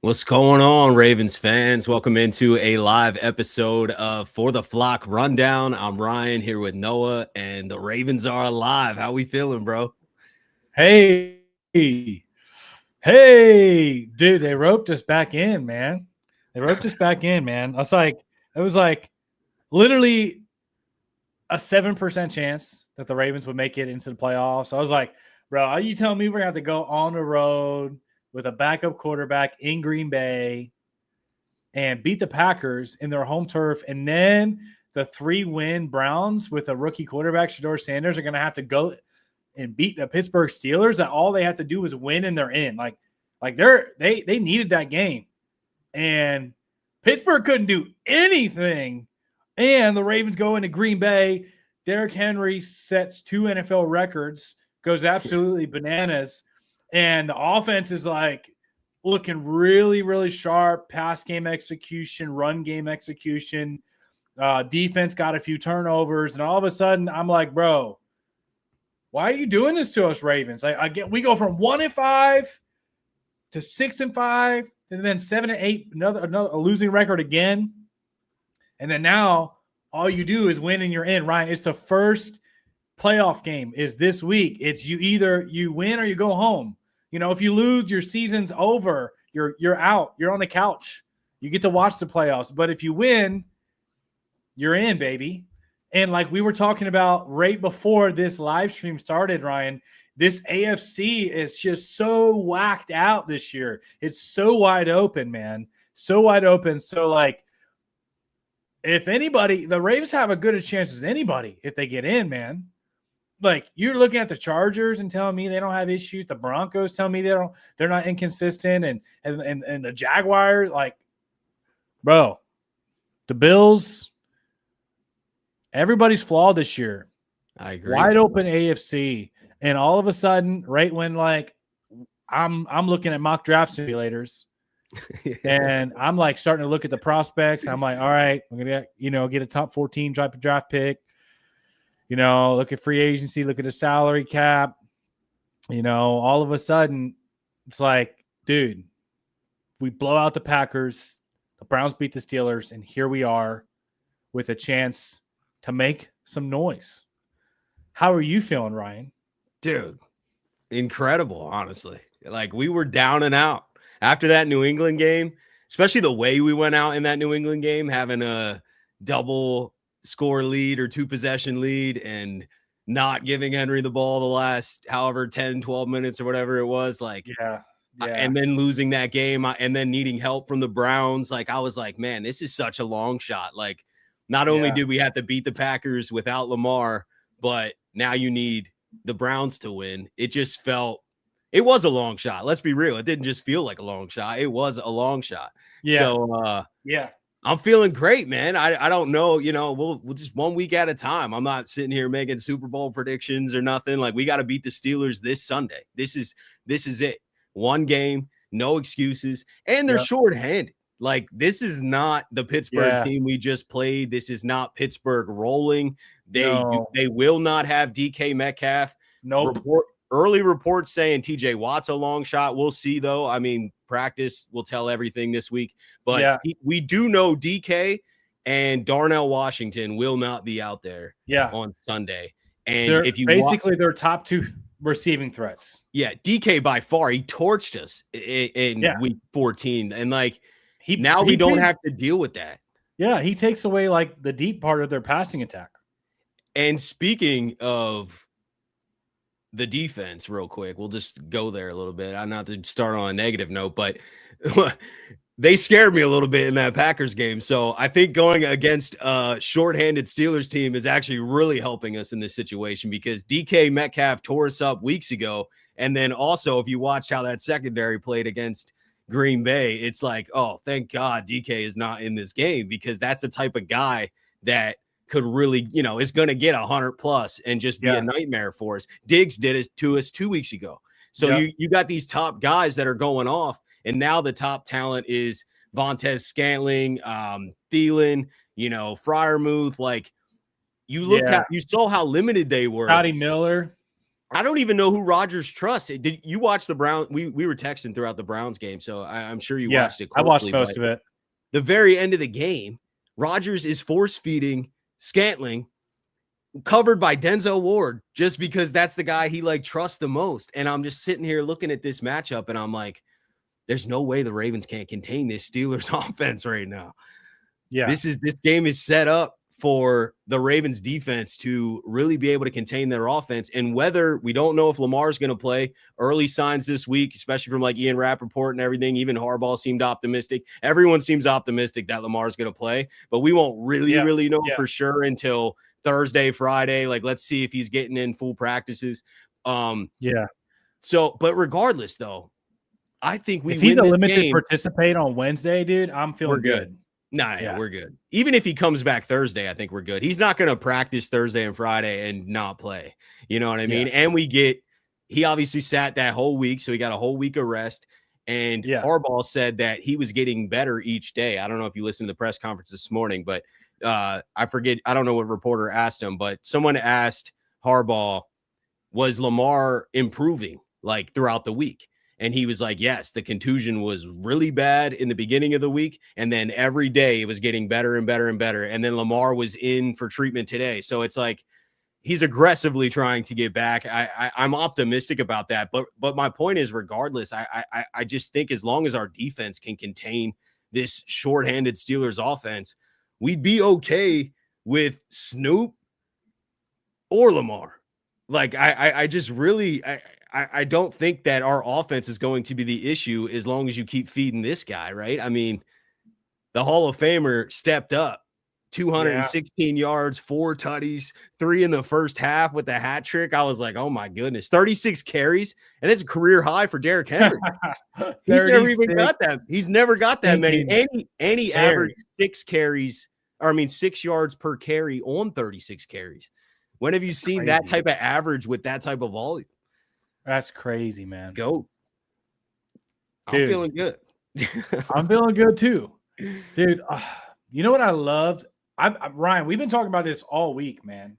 What's going on, Ravens fans? Welcome into a live episode of For the Flock Rundown. I'm Ryan here with Noah, and the Ravens are alive. How we feeling, bro? Hey, dude, they roped us back in, man. They roped us back in, man. It was like literally a 7% chance that the Ravens would make it into the playoffs. I was like, bro, are you telling me we're gonna have to go on the road with a backup quarterback in Green Bay and beat the Packers in their home turf, and then the 3-win Browns with a rookie quarterback, Shador Sanders, are gonna have to go and beat the Pittsburgh Steelers? That all they have to do is win and they're in. Like they needed that game, and Pittsburgh couldn't do anything. And the Ravens go into Green Bay. Derrick Henry sets 2 NFL records, goes absolutely bananas, and the offense is like looking really, really sharp. Pass game execution, run game execution. Defense got a few turnovers, and all of a sudden, I'm like, bro, why are you doing this to us, Ravens? We go from 1-5 to 6-5, and then 7-8, another a losing record again. And then now all you do is win and you're in. Ryan, it's the first playoff game is this week. It's either you win or you go home. You know, if you lose, your season's over. You're out. You're on the couch. You get to watch the playoffs. But if you win, you're in, baby. And like we were talking about right before this live stream started, Ryan, this AFC is just so whacked out this year. It's so wide open, man. So wide open. So, like, if anybody, the Ravens have as good a chance as anybody if they get in, man. Like, you're looking at the Chargers and telling me they don't have issues. The Broncos tell me they're not inconsistent, and the Jaguars, like, bro, the Bills. Everybody's flawed this year. I agree. Wide open AFC. And all of a sudden, right when like I'm looking at mock draft simulators and I'm like starting to look at the prospects. I'm like, all right, I'm gonna get a top 14 draft pick. Look at free agency, look at the salary cap. All of a sudden, it's like, dude, we blow out the Packers, the Browns beat the Steelers, and here we are with a chance to make some noise. How are you feeling, Ryan? Dude, incredible, honestly. Like, we were down and out after that New England game, especially the way we went out in that New England game, having a double score lead or 2-possession lead and not giving Henry the ball the last however 10, 12 minutes or whatever it was. Like, yeah. And then losing that game and then needing help from the Browns. Like, I was like, man, this is such a long shot. Like, not only did we have to beat the Packers without Lamar, but now you need the Browns to win. It just felt – it was a long shot. Let's be real. It didn't just feel like a long shot. It was a long shot. Yeah. So, I'm feeling great, man. I don't know. We'll just 1 week at a time. I'm not sitting here making Super Bowl predictions or nothing. Like, we got to beat the Steelers this Sunday. This is it. One game, no excuses, and they're shorthanded. Like, this is not the Pittsburgh team we just played. This is not Pittsburgh rolling. They will not have DK Metcalf. Nope. Early reports saying TJ Watt's a long shot. We'll see, though. I mean, practice will tell everything this week. But we do know DK and Darnell Washington will not be out there on Sunday. And they're if you basically their top 2 receiving threats. Yeah, DK by far, he torched us in week 14. And like, we don't have to deal with that. Yeah, he takes away like the deep part of their passing attack. And speaking of the defense, real quick, we'll just go there a little bit. I'm not to start on a negative note, but they scared me a little bit in that Packers game. So I think going against a shorthanded Steelers team is actually really helping us in this situation, because DK Metcalf tore us up weeks ago. And then also, if you watched how that secondary played against Green Bay, it's like, oh, thank God DK is not in this game, because that's the type of guy that could really, is going to get 100+ and just be a nightmare for us. Diggs did it to us 2 weeks ago. So you got these top guys that are going off, and now the top talent is Vontez Scantling, Thielen, Freiermuth. Like, you saw how limited they were. Scotty Miller. I don't even know who Rodgers trusts. Did you watch the Browns? We were texting throughout the Browns game, so I'm sure you watched it I closely. watched most of it. The very end of the game, Rodgers is force feeding Scantling, covered by Denzel Ward, just because that's the guy he like trusts the most. And I'm just sitting here looking at this matchup, and I'm like, there's no way the Ravens can't contain this Steelers offense right now. Yeah, This game is set up for the Ravens defense to really be able to contain their offense. And whether we don't know if Lamar's going to play, early signs this week, especially from like Ian Rappaport and everything, even Harbaugh seemed optimistic. Everyone seems optimistic that Lamar's going to play, but we won't really know for sure until Thursday, Friday. Like, let's see if he's getting in full practices. So, but regardless though, I think if he's a limited participate on Wednesday, dude, I'm feeling good. Nah, we're good. Even if he comes back Thursday, I think we're good. He's not going to practice Thursday and Friday and not play. You know what I mean? And he obviously sat that whole week, so he got a whole week of rest. And Harbaugh said that he was getting better each day. I don't know if you listened to the press conference this morning, but I forget. I don't know what reporter asked him, but someone asked Harbaugh, was Lamar improving like throughout the week? And he was like, yes, the contusion was really bad in the beginning of the week. And then every day it was getting better and better and better. And then Lamar was in for treatment today. So it's like he's aggressively trying to get back. I'm optimistic about that. But my point is, regardless, I just think as long as our defense can contain this shorthanded Steelers offense, we'd be okay with Snoop or Lamar. Like, I just really I don't think that our offense is going to be the issue as long as you keep feeding this guy, right? I mean, the Hall of Famer stepped up, 216 yards, 4 tutties, 3 in the first half with a hat trick. I was like, oh my goodness, 36 carries, and it's a career high for Derrick Henry. He's never even got that. He's never got that many. Any average 6 carries, or I mean 6 yards per carry on 36 carries. When have you seen that type of average with that type of volume? That's crazy, man. Go. I'm feeling good. I'm feeling good too. Dude, you know what I loved? Ryan, we've been talking about this all week, man.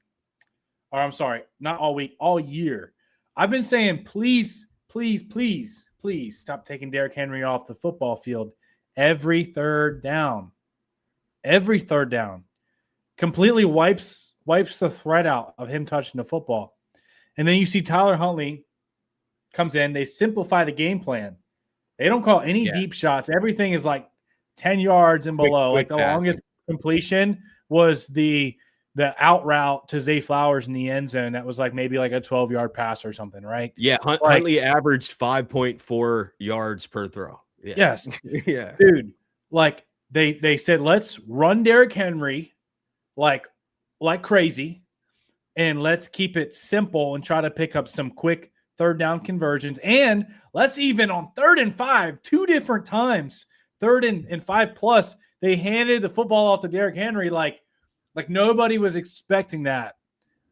Or I'm sorry, not all week, all year. I've been saying, please, please, please, please stop taking Derrick Henry off the football field every third down. Every third down. Completely wipes the threat out of him touching the football. And then you see Tyler Huntley comes in. They simplify the game plan. They don't call any deep shots. Everything is like 10 yards and below. Quick like the longest completion was the out route to Zay Flowers in the end zone. That was like maybe like a 12-yard pass or something, right? Yeah, Huntley averaged 5.4 yards per throw. Yeah. Yes. Yeah. Dude, like they said, let's run Derrick Henry like crazy, and let's keep it simple and try to pick up some quick third down conversions. And let's even on 3rd and 5, 2 different times, 3rd and 5 plus, they handed the football off to Derrick Henry like nobody was expecting that.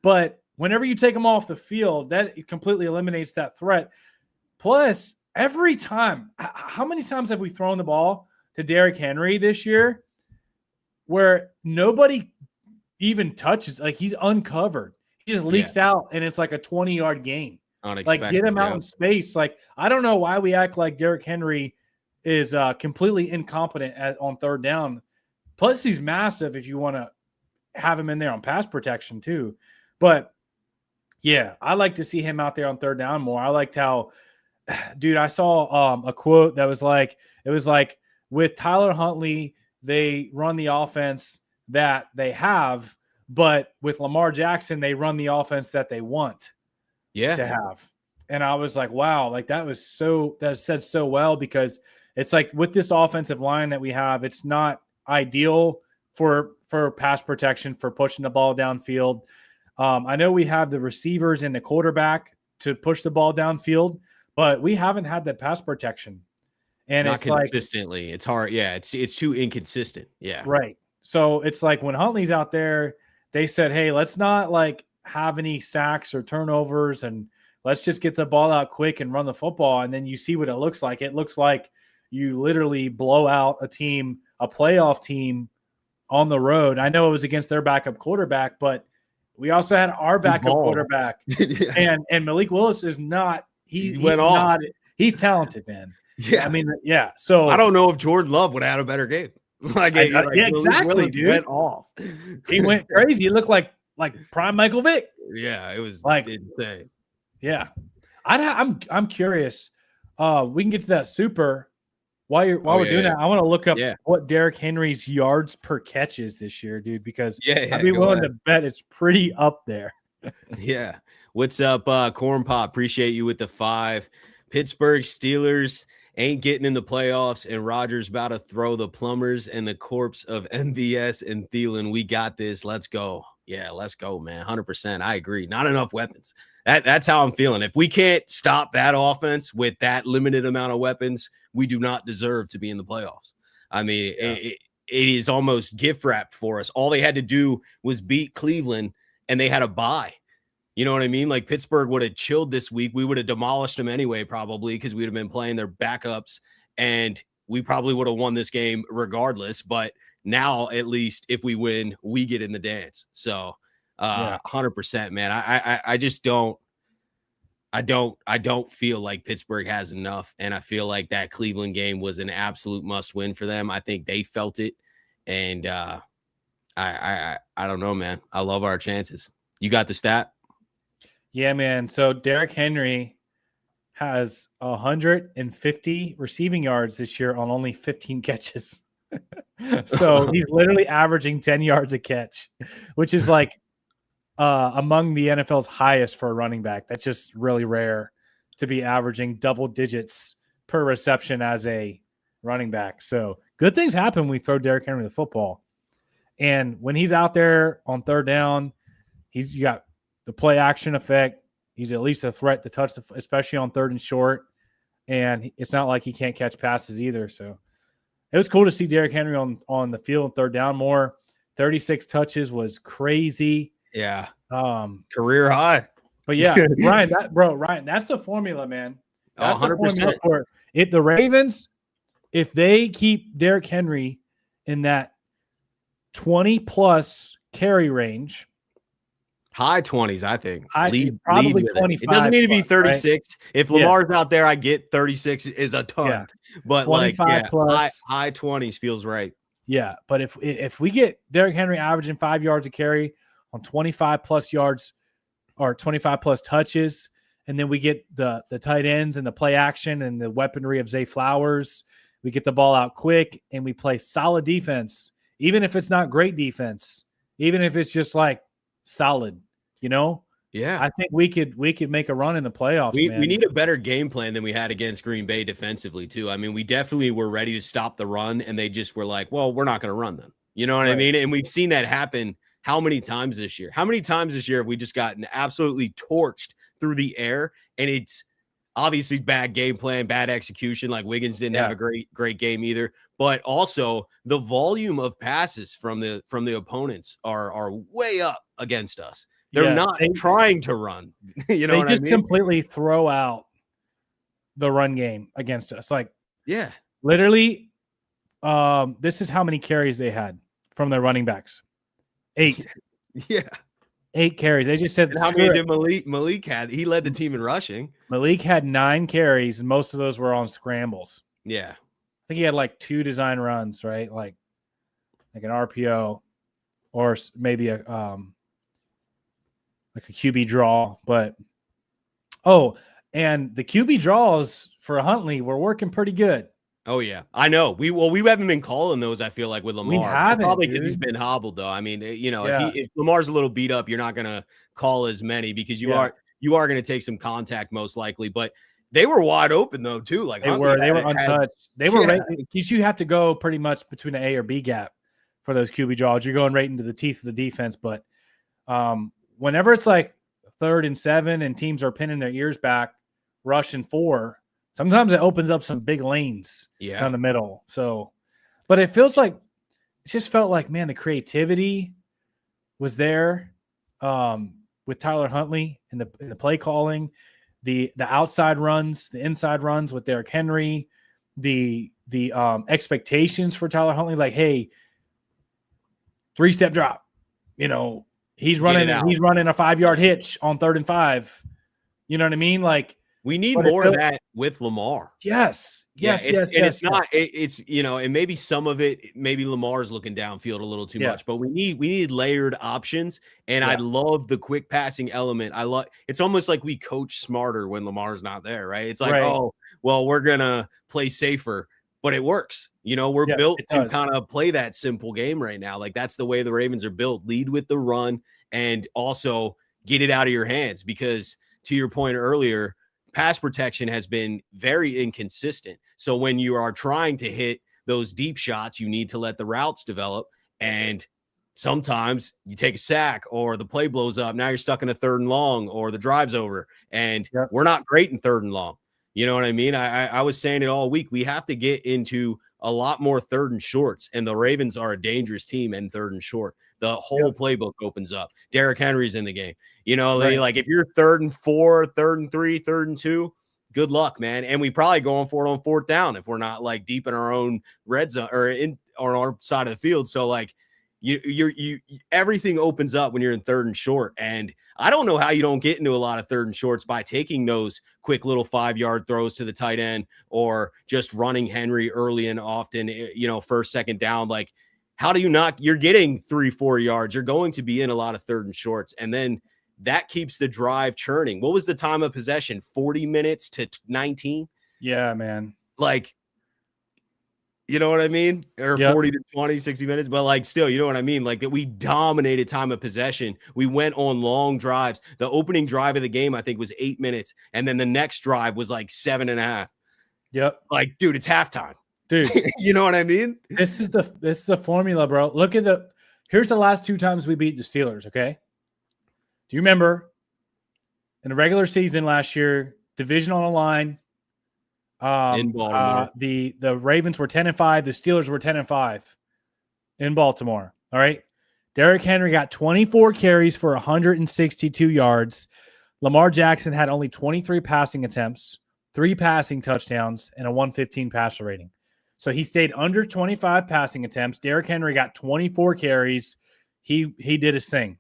But whenever you take him off the field, that completely eliminates that threat. Plus, every time, how many times have we thrown the ball to Derrick Henry this year where nobody even touches, like he's uncovered. He just leaks out and it's like a 20-yard gain. Unexpected, like get him out in space. Like, I don't know why we act like Derrick Henry is completely incompetent on third down. Plus he's massive if you want to have him in there on pass protection too. But yeah, I like to see him out there on third down more. I liked how, dude, I saw a quote that was like, it was like, with Tyler Huntley, they run the offense that they have, but with Lamar Jackson, they run the offense that they want to have. And I was like, wow, like that said so well, because it's like with this offensive line that we have, it's not ideal for pass protection, for pushing the ball downfield. I know we have the receivers and the quarterback to push the ball downfield, but we haven't had that pass protection. And not it's consistently. It's hard. Yeah, it's too inconsistent. Yeah. Right. So it's like when Huntley's out there, they said, hey, let's not like have any sacks or turnovers, and let's just get the ball out quick and run the football. And then you see what it looks like. It looks like you literally blow out a playoff team on the road. I know it was against their backup quarterback, but We also had our backup ball. quarterback, Yeah. and Malik Willis is not. He went off. Not, he's talented, man. Yeah. I mean, yeah. So I don't know if Jordan Love would have had a better game. yeah, exactly, Willis dude. went off. He went crazy. He looked like prime Michael Vick. Yeah, it was like insane. Yeah, I'm curious. We can get to that super while we're doing that. I want to look up what Derrick Henry's yards per catch is this year, dude, because I'd be willing to bet it's pretty up there. Yeah. What's up, Corn Pop? Appreciate you with the 5. Pittsburgh Steelers ain't getting in the playoffs, and Rodgers about to throw the plumbers and the corpse of MVS and Thielen. We got this. Let's go. Yeah, let's go, man. 100%. I agree. Not enough weapons. That's how I'm feeling. If we can't stop that offense with that limited amount of weapons, we do not deserve to be in the playoffs. I mean, it is almost gift wrapped for us. All they had to do was beat Cleveland, and they had a bye. You know what I mean? Like Pittsburgh would have chilled this week. We would have demolished them anyway, probably, because we'd have been playing their backups, and we probably would have won this game regardless. But now, at least, if we win, we get in the dance. So, 100%, man. I just don't. I don't feel like Pittsburgh has enough, and I feel like that Cleveland game was an absolute must-win for them. I think they felt it, and I don't know, man. I love our chances. You got the stat? Yeah, man. So Derrick Henry has 150 receiving yards this year on only 15 catches. So he's literally averaging 10 yards a catch, which is like among the NFL's highest for a running back. That's just really rare to be averaging double digits per reception as a running back. So good things happen when we throw Derrick Henry the football. And when he's out there on third down, you got the play action effect. He's at least a threat to touch, especially on third and short. And it's not like he can't catch passes either. So it was cool to see Derrick Henry on the field on third down more. 36 touches was crazy. Yeah. Career high. But yeah, Ryan, that's the formula, man. That's 100%. The formula for it. The Ravens, if they keep Derrick Henry in that 20+ carry range, high 20s, I think. Probably 25. It doesn't need to be 36. Right? If Lamar's out there, I get 36 is a ton. Yeah. But 25 plus high 20s feels right. Yeah, but if we get Derrick Henry averaging 5 yards a carry on 25+ yards or 25+ touches, and then we get the tight ends and the play action and the weaponry of Zay Flowers, we get the ball out quick and we play solid defense, even if it's not great defense, even if it's just like solid, you know? Yeah. I think we could make a run in the playoffs. We need a better game plan than we had against Green Bay defensively too. I mean, we definitely were ready to stop the run, and they just were like, well, we're not going to run them. You know what I mean? And we've seen that happen how many times this year? How many times this year have we just gotten absolutely torched through the air? And it's obviously bad game plan, bad execution. Like Wiggins didn't have a great game either. But also the volume of passes from the opponents are way up against us. They're not trying to run. You know what I mean? They just completely throw out the run game against us. Like, yeah, literally, this is how many carries they had from their running backs. 8. Yeah. 8 carries. They just said, and how many did Malik had? He led the team in rushing. Malik had 9 carries, and most of those were on scrambles. Yeah. I think he had like 2 design runs, right? Like an RPO or maybe a QB draw. But and the QB draws for Huntley were working pretty good. Oh yeah, I know. We haven't been calling those. I feel like with Lamar, we haven't, probably because he's been hobbled though. I mean, if Lamar's a little beat up, you're not gonna call as many because you are gonna take some contact most likely. But they were wide open though too. Like they were untouched. They were right because you have to go pretty much between the A or B gap for those QB draws. You're going right into the teeth of the defense. But whenever it's like 3rd and 7 and teams are pinning their ears back, rushing 4. Sometimes it opens up some big lanes down the middle. So, but it just felt like, man, the creativity was there with Tyler Huntley and the play calling, the outside runs, the inside runs with Derrick Henry, the expectations for Tyler Huntley, like, hey, 3-step drop, he's running a 5-yard hitch on 3rd and 5. You know what I mean? Like, we need more of that with Lamar. Yes. It's not, and maybe some of it, maybe Lamar's looking downfield a little too much, but we need layered options. And I love the quick passing element. It's almost like we coach smarter when Lamar's not there, right? It's like, oh, well, we're going to play safer, but it works. We're built to kind of play that simple game right now. Like, that's the way the Ravens are built. Lead with the run and also get it out of your hands, because to your point earlier, pass protection has been very inconsistent. So when you are trying to hit those deep shots, you need to let the routes develop. And sometimes you take a sack or the play blows up. Now you're stuck in a 3rd and long, or the drive's over. And we're not great in 3rd and long. You know what I mean? I was saying it all week. We have to get into a lot more 3rd and shorts. And the Ravens are a dangerous team in 3rd and short. The whole playbook opens up. Derrick Henry's in the game. Like, if you're 3rd and 4, 3rd and 3, 3rd and 2, good luck, man. And we probably going for it on 4th down if we're not like deep in our own red zone or on our side of the field. So like, you everything opens up when you're in 3rd and short. And I don't know how you don't get into a lot of 3rd and shorts by taking those quick little 5-yard throws to the tight end, or just running Henry early and often, 1st, 2nd down. Like, how do you not? You're getting 3-4 yards. You're going to be in a lot of 3rd and shorts. And then that keeps the drive churning. What was the time of possession? 40 minutes to 19? Yeah, man. Like, you know what I mean? Or 40 to 20, 60 minutes. But like, still, you know what I mean? Like, that we dominated time of possession. We went on long drives. The opening drive of the game, I think, was 8 minutes. And then the next drive was like 7.5. Yep. Like, dude, it's halftime. Dude. You know what I mean? This is the formula, bro. Look at here's the last 2 times we beat the Steelers, okay? Do you remember in the regular season last year, division on the line? In Baltimore. The Ravens were 10-5. The Steelers were 10-5 in Baltimore. All right. Derrick Henry got 24 carries for 162 yards. Lamar Jackson had only 23 passing attempts, 3 passing touchdowns, and a 115 passer rating. So he stayed under 25 passing attempts. Derrick Henry got 24 carries. He did his thing.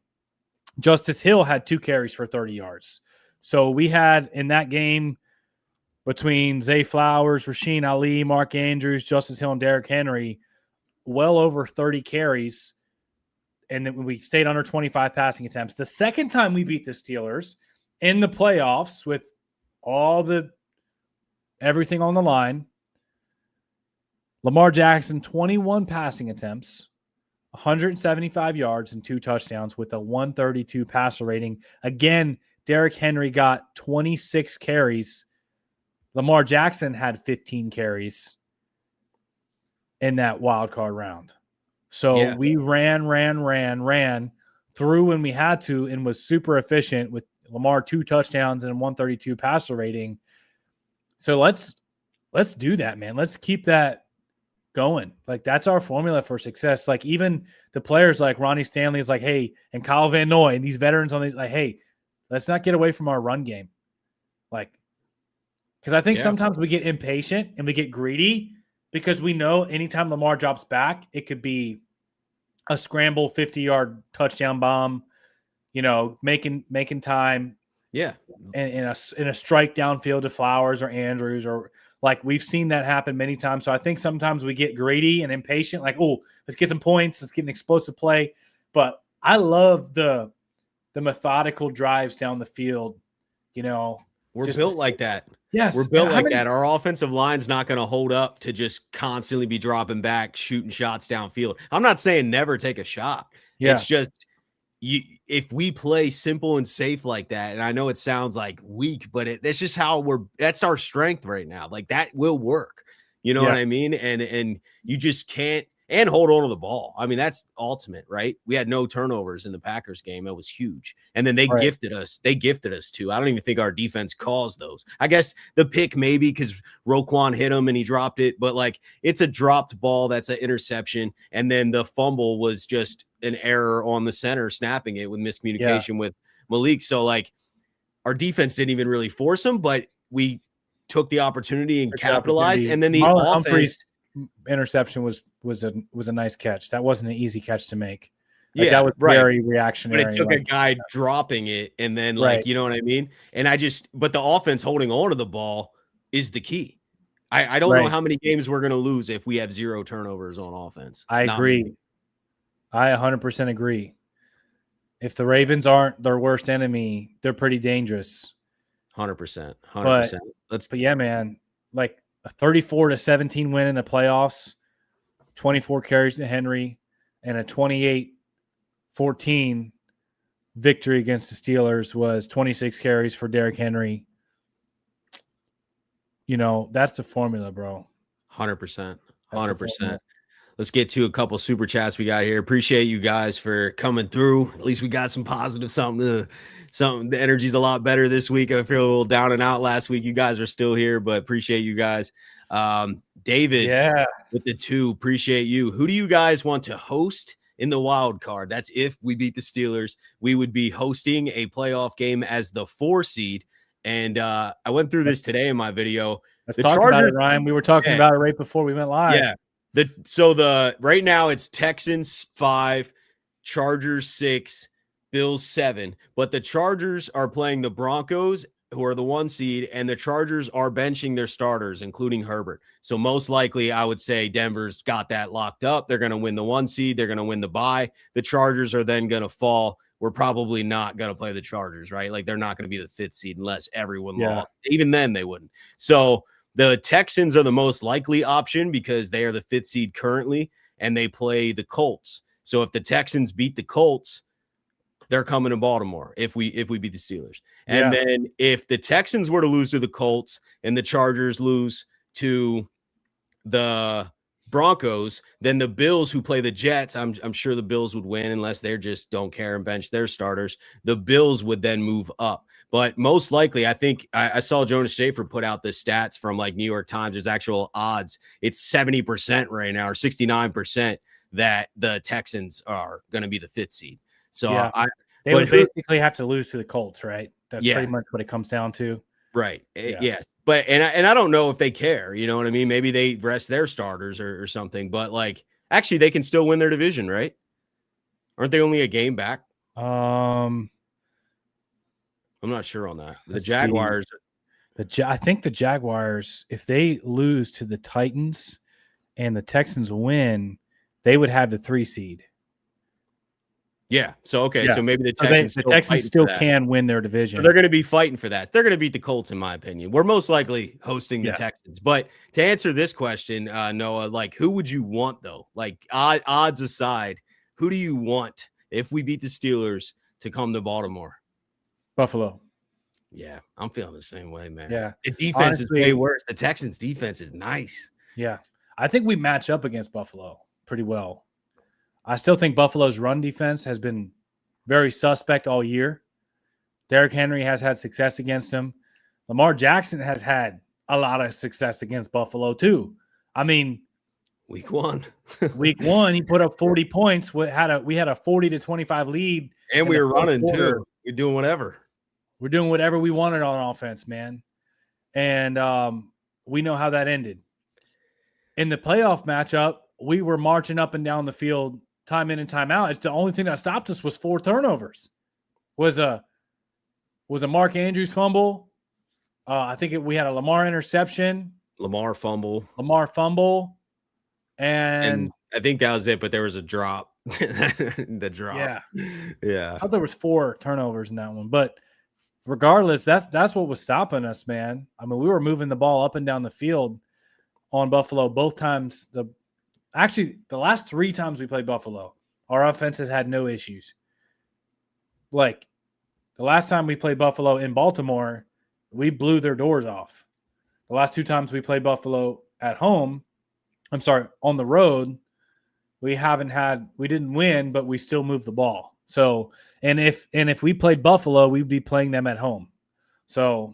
Justice Hill had 2 carries for 30 yards. So we had in that game between Zay Flowers, Rasheen Ali, Mark Andrews, Justice Hill, and Derrick Henry, well over 30 carries. And then we stayed under 25 passing attempts. The second time we beat the Steelers in the playoffs with everything on the line, Lamar Jackson, 21 passing attempts, 175 yards and 2 touchdowns with a 132 passer rating. Again, Derrick Henry got 26 carries. Lamar Jackson had 15 carries in that wild card round. So we ran through when we had to and was super efficient with Lamar 2 touchdowns and a 132 passer rating. So let's do that, man. Let's keep that going. Like, that's our formula for success. Like, even the players like Ronnie Stanley is like, hey, and Kyle Van Noy and these veterans on these, like, hey, let's not get away from our run game. Like, because I think sometimes we get impatient and we get greedy because we know anytime Lamar drops back, it could be a scramble 50-yard touchdown bomb, making time. Yeah. In a strike downfield to Flowers or Andrews, or like, we've seen that happen many times. So I think sometimes we get greedy and impatient, like, oh, let's get some points, let's get an explosive play. But I love the methodical drives down the field. We're built like that. Yes. We're built like that. Our offensive line's not going to hold up to just constantly be dropping back, shooting shots downfield. I'm not saying never take a shot. Yeah. It's just, if we play simple and safe like that, and I know it sounds like weak, but that's just how that's our strength right now. Like, that will work. You know what I mean? And you just can't, and hold on to the ball. I mean, that's ultimate, right? We had no turnovers in the Packers game. That was huge. And then they gifted us. They gifted us too. I don't even think our defense caused those. I guess the pick maybe because Roquan hit him and he dropped it. But like, it's a dropped ball. That's an interception. And then the fumble was just an error on the center snapping it with miscommunication with Malik. So like, our defense didn't even really force him, but we took the opportunity and capitalized. And then the Marlon offense. Humphrey's interception was a nice catch. That wasn't an easy catch to make. Like, Yeah, that was right. very But reactionary. it took a guy dropping it and then Right. you know what I mean? And but the offense holding on to the ball is the key. I don't know Right. how many games we're going to lose if we have 0 turnovers on offense. I Not agree. many. I 100% agree. If the Ravens aren't their worst enemy, they're pretty dangerous. 100%. 100%. But yeah, man, like a 34-17 win in the playoffs, 24 carries to Henry, and a 28-14 victory against the Steelers was 26 carries for Derrick Henry. You know, that's the formula, bro. 100%. 100%. Let's get to a couple super chats we got here. Appreciate you guys for coming through. At least we got some positive something. The energy's a lot better this week. I feel a little down and out last week. You guys are still here, but appreciate you guys. David, with the 2, appreciate you. Who do you guys want to host in the wild card? That's if we beat the Steelers. We would be hosting a playoff game as the 4 seed. And I went through this today in my video. Let's talk about it, Ryan. We were talking about it right before we went live. Yeah. So right now it's Texans 5, Chargers 6, Bills 7. But the Chargers are playing the Broncos, who are the 1 seed, and the Chargers are benching their starters, including Herbert. So most likely, I would say Denver's got that locked up. They're going to win the 1 seed. They're going to win the bye. The Chargers are then going to fall. We're probably not going to play the Chargers, right? Like, they're not going to be the 5th seed unless everyone lost. Even then, they wouldn't. So the Texans are the most likely option because they are the 5th seed currently, and they play the Colts. So if the Texans beat the Colts, they're coming to Baltimore if we beat the Steelers. And then if the Texans were to lose to the Colts and the Chargers lose to the Broncos, then the Bills, who play the Jets, I'm sure the Bills would win unless they just don't care and bench their starters. The Bills would then move up. But most likely, I think I saw Jonas Schaefer put out the stats from like New York Times. There's actual odds. It's 70% right now, or 69% that the Texans are going to be the 5th seed. So they would basically have to lose to the Colts, right? That's pretty much what it comes down to. Right. Yes. But and I don't know if they care. You know what I mean? Maybe they rest their starters or something. But like, actually, they can still win their division, right? Aren't they only a game back? I'm not sure on that. The Jaguars. I think the Jaguars, if they lose to the Titans and the Texans win, they would have the 3 seed. Yeah. So, okay. So maybe the Texans still can win their division. So they're going to be fighting for that. They're going to beat the Colts, in my opinion. We're most likely hosting the Texans. But to answer this question, Noah, like, who would you want, though? Like, odds aside, who do you want if we beat the Steelers to come to Baltimore? Buffalo. Yeah, I'm feeling the same way, man. Yeah. The defense is way worse. The Texans' defense is nice. Yeah. I think we match up against Buffalo pretty well. I still think Buffalo's run defense has been very suspect all year. Derrick Henry has had success against him. Lamar Jackson has had a lot of success against Buffalo too. I mean, week 1, he put up 40 points. We had a 40-25 lead, and we were running too. We're doing whatever. We're doing whatever we wanted on offense, man. And we know how that ended. In the playoff matchup, we were marching up and down the field time in and time out. It's the only thing that stopped us was 4 turnovers. Was a Mark Andrews fumble. I think we had a Lamar interception. Lamar fumble. And I think that was it, but there was a drop. The drop. Yeah. I thought there was 4 turnovers in that one. But regardless, that's what was stopping us, man. I mean, we were moving the ball up and down the field on Buffalo both times. Actually, the last 3 times we played Buffalo, our offense has had no issues. Like, the last time we played Buffalo in Baltimore, we blew their doors off. The last 2 times we played Buffalo on the road, we didn't win, but we still moved the ball. So, and if we played Buffalo, we'd be playing them at home. So,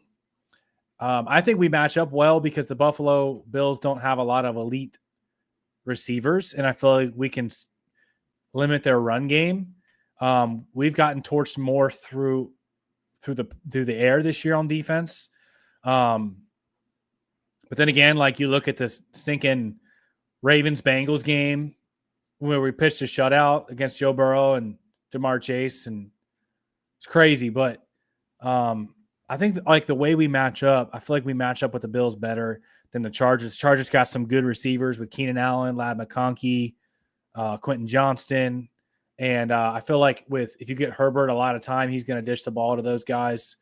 I think we match up well because the Buffalo Bills don't have a lot of elite receivers, and I feel like we can limit their run game. We've gotten torched more through the air this year on defense. But then again, like, you look at this stinking Ravens-Bengals game, where we pitched a shutout against Joe Burrow and Jamar Chase, and it's crazy. But I think like the way we match up, I feel like we match up with the Bills better than the Chargers. Chargers got some good receivers with Keenan Allen, Lad McConkey, Quentin Johnston. And I feel like if you get Herbert a lot of time, he's going to dish the ball to those guys.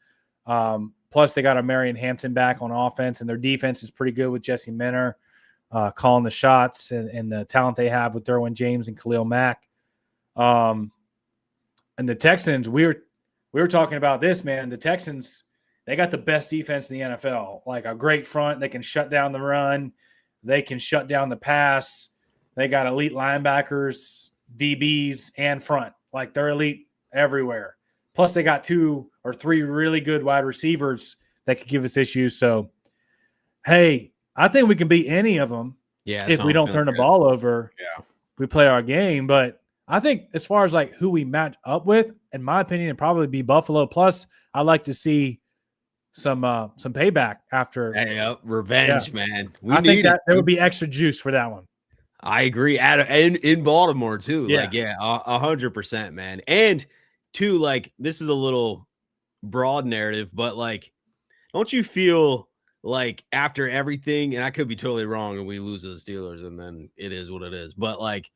Plus, they got a Marion Hampton back on offense, and their defense is pretty good with Jesse Minter calling the shots and the talent they have with Derwin James and Khalil Mack. And the Texans, we were talking about this, man. The Texans, they got the best defense in the NFL, like a great front. They can shut down the run. They can shut down the pass. They got elite linebackers, DBs, and front. Like they're elite everywhere. Plus, they got 2 or 3 really good wide receivers that could give us issues. So, hey, I think we can beat any of them if we don't turn the ball over. Yeah. We play our game. But I think as far as like who we match up with, in my opinion, it'd probably be Buffalo. Plus, I'd like to see some payback after. Hey, revenge, man. I think that there would be extra juice for that one. I agree. In Baltimore too. Yeah. Like, 100%, man. And two, like, this is a little broad narrative, but like, don't you feel like after everything, and I could be totally wrong and we lose to the Steelers and then it is what it is, but like,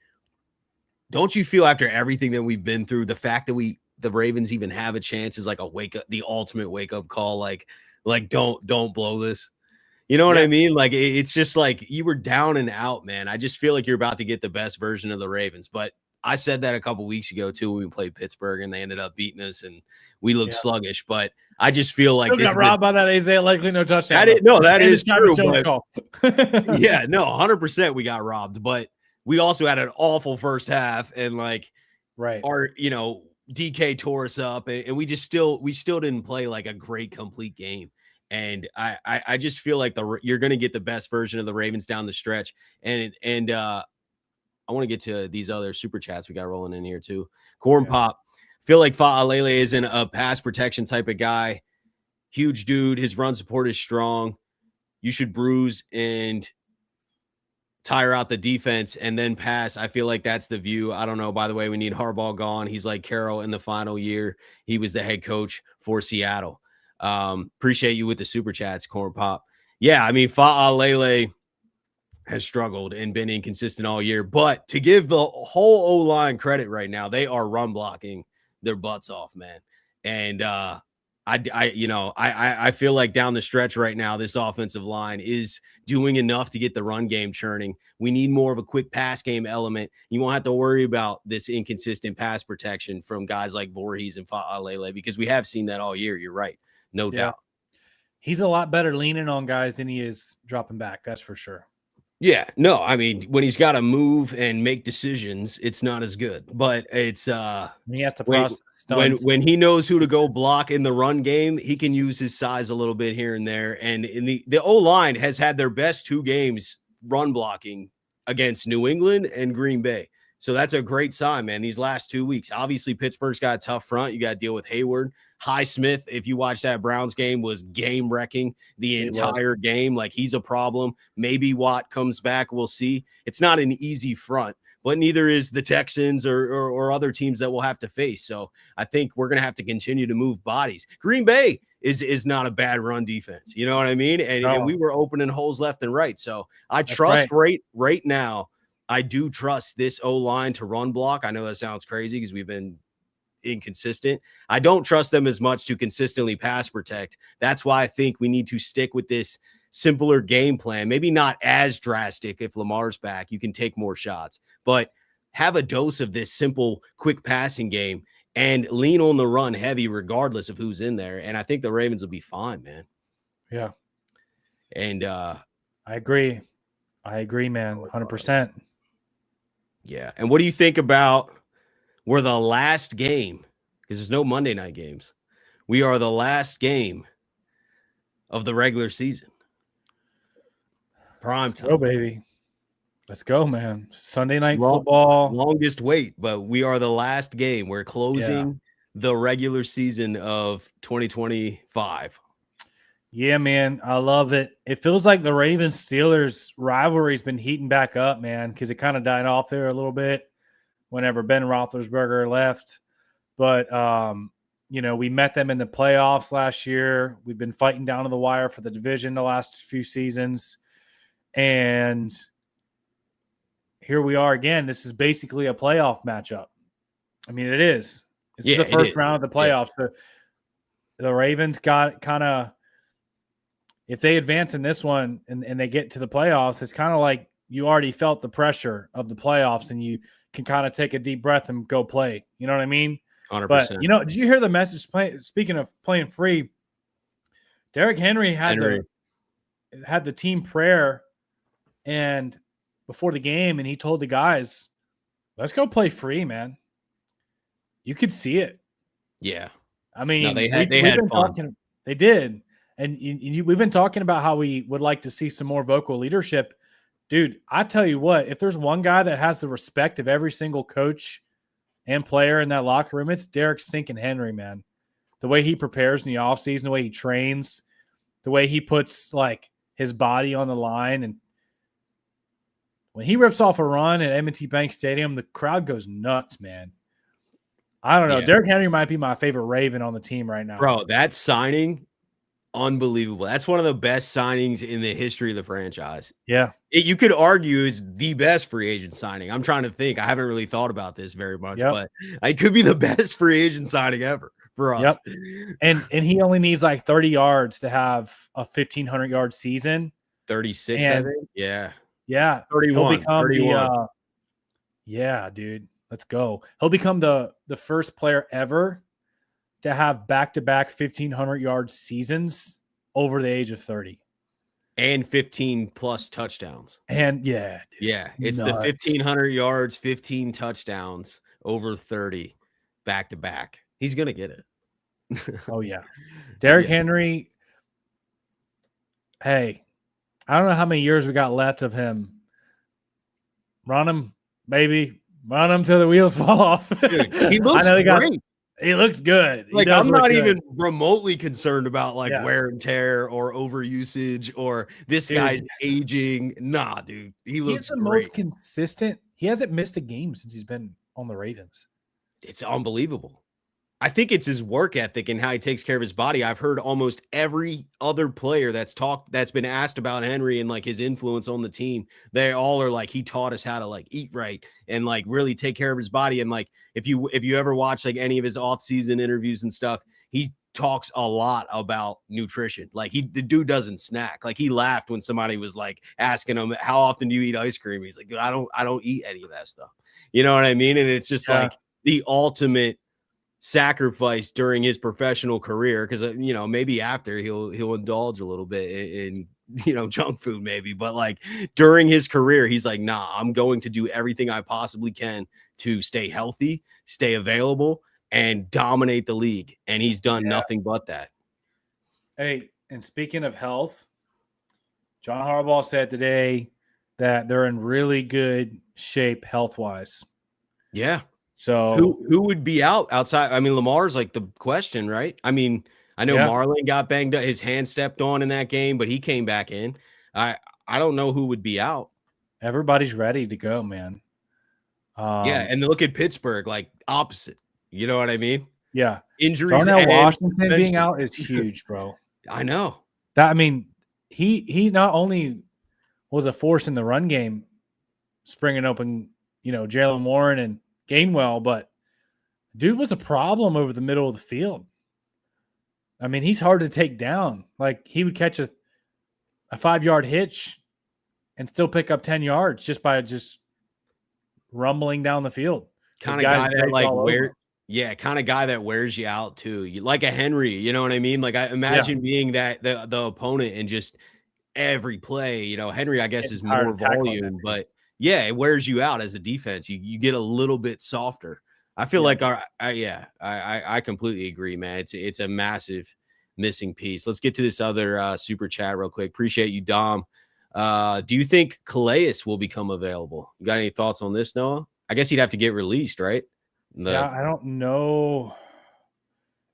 don't you feel after everything that we've been through, the fact that the Ravens even have a chance is like the ultimate wake up call. Like don't blow this. You know what I mean? Like, it's just like you were down and out, man. I just feel like you're about to get the best version of the Ravens. But I said that a couple weeks ago, too, when we played Pittsburgh and they ended up beating us and we looked sluggish. But I just feel like this got robbed by that Isaiah Likely no touchdown. That is true. But, yeah, no, 100% we got robbed. But we also had an awful first half. And like, our, DK tore us up. And we still didn't play like a great complete game. And I just feel like you're going to get the best version of the Ravens down the stretch. And I want to get to these other super chats we got rolling in here too. Corn Pop, feel like Fa'alele isn't a pass protection type of guy. Huge dude. His run support is strong. You should bruise and tire out the defense and then pass. I feel like that's the view. I don't know. By the way, we need Harbaugh gone. He's like Carroll in the final year. He was the head coach for Seattle. Appreciate you with the super chats, Corn Pop. Yeah, I mean, Fa'alele has struggled and been inconsistent all year. But to give the whole O-line credit right now, they are run blocking their butts off, man. And I feel like down the stretch right now, this offensive line is doing enough to get the run game churning. We need more of a quick pass game element. You won't have to worry about this inconsistent pass protection from guys like Voorhees and Fa'alele because we have seen that all year. You're right. No doubt. He's a lot better leaning on guys than he is dropping back. That's for sure. Yeah, no, I mean, when he's got to move and make decisions, it's not as good. But it's he has to process when he knows who to go block in the run game, he can use his size a little bit here and there. And in the O-line has had their best 2 games run blocking against New England and Green Bay. So that's a great sign, man, these last 2 weeks. Obviously, Pittsburgh's got a tough front. You got to deal with Hayward. Highsmith, if you watch that Browns game, was game-wrecking the entire game. Like, he's a problem. Maybe Watt comes back. We'll see. It's not an easy front, but neither is the Texans or other teams that we'll have to face. So I think we're going to have to continue to move bodies. Green Bay is not a bad run defense. You know what I mean? And we were opening holes left and right. So I trust right now. I do trust this O-line to run block. I know that sounds crazy because we've been inconsistent. I don't trust them as much to consistently pass protect. That's why I think we need to stick with this simpler game plan. Maybe not as drastic if Lamar's back. You can take more shots, but have a dose of this simple, quick passing game and lean on the run heavy regardless of who's in there. And I think the Ravens will be fine, man. Yeah. And I agree. Man. 100%. Yeah. And what do you think about we're the last game, because there's no Monday night games. We are the last game of the regular season. Prime time. Let's go, baby. Let's go, man. Sunday night football. Longest wait, but we are the last game. We're closing the regular season of 2025. Yeah, man. I love it. It feels like the Ravens-Steelers rivalry has been heating back up, man, because it kind of died off there a little bit. whenever Ben Roethlisberger left. But, we met them in the playoffs last year. We've been fighting down to the wire for the division the last few seasons. And here we are again. This is basically a playoff matchup. I mean, it is. This is the first round of the playoffs. Yeah. The Ravens got kind of – if they advance in this one and they get to the playoffs, it's kind of like you already felt the pressure of the playoffs and you can kind of take a deep breath and go play. You know what I mean? 100%. But, did you hear the message? Speaking of playing free, Derrick Henry had the team prayer and before the game, and he told the guys, let's go play free, man. You could see it. Yeah. I mean, no, they had fun. They did. And we've been talking about how we would like to see some more vocal leadership. Dude, I tell you what, if there's one guy that has the respect of every single coach and player in that locker room, it's Derrick stinking Henry, man. The way he prepares in the offseason, the way he trains, the way he puts, his body on the line. And when he rips off a run at M&T Bank Stadium, the crowd goes nuts, man. I don't know. Yeah. Derrick Henry might be my favorite Raven on the team right now. Bro, that signing, unbelievable. That's one of the best signings in the history of the franchise. Yeah. You could argue is the best free agent signing. I'm trying to think. I haven't really thought about this very much, but it could be the best free agent signing ever for us. Yep. And he only needs 30 yards to have a 1,500-yard season. 36, I think. Yeah. Yeah. 31. He'll become yeah, dude. Let's go. He'll become the first player ever to have back-to-back 1,500-yard seasons over the age of 30. And 15-plus touchdowns. And, yeah. Dude, it's the 1,500 yards, 15 touchdowns over 30 back-to-back. He's going to get it. Oh, yeah. Derrick Henry, hey, I don't know how many years we got left of him. Run him, baby. Run him till the wheels fall off. Dude, he looks great. He looks good. I'm not even remotely concerned about wear and tear or overusage or this guy's aging. Nah, dude. He looks the great. Most consistent. He hasn't missed a game since he's been on the Ravens. It's unbelievable. I think it's his work ethic and how he takes care of his body. I've heard almost every other player that's been asked about Henry and his influence on the team. They all are he taught us how to eat right and really take care of his body. And if you ever watch any of his off-season interviews and stuff, he talks a lot about nutrition. The dude doesn't snack. He laughed when somebody was asking him, how often do you eat ice cream? He's like, dude, I don't eat any of that stuff. You know what I mean? And it's just the ultimate sacrifice during his professional career, because maybe after he'll indulge a little bit in junk food maybe, but during his career he's nah, I'm going to do everything I possibly can to stay healthy, stay available, and dominate the league, and he's done nothing but that. Hey, and speaking of health, John Harbaugh said today that they're in really good shape health-wise. Yeah. So who would be out outside? I mean, Lamar's the question, right? I mean, I know Marlon got banged up, his hand stepped on in that game, but he came back in. I don't know who would be out. Everybody's ready to go, man. And look at Pittsburgh, opposite. You know what I mean? Yeah. Injuries. Darnell Washington being out is huge, bro. I know. He not only was a force in the run game, springing open, Jalen Warren and Gainwell, but dude was a problem over the middle of the field. I mean, he's hard to take down. He would catch a 5-yard hitch and still pick up 10 yards just by rumbling down the field. Kind of guy that kind of guy that wears you out too. Like a Henry, you know what I mean? I imagine being that the opponent and just every play, Henry, I guess, is more volume, but it wears you out as a defense. You get a little bit softer. I feel I completely agree, man. It's a massive missing piece. Let's get to this other super chat real quick. Appreciate you, Dom. Do you think Calais will become available? You got any thoughts on this, Noah? I guess he'd have to get released, right? I don't know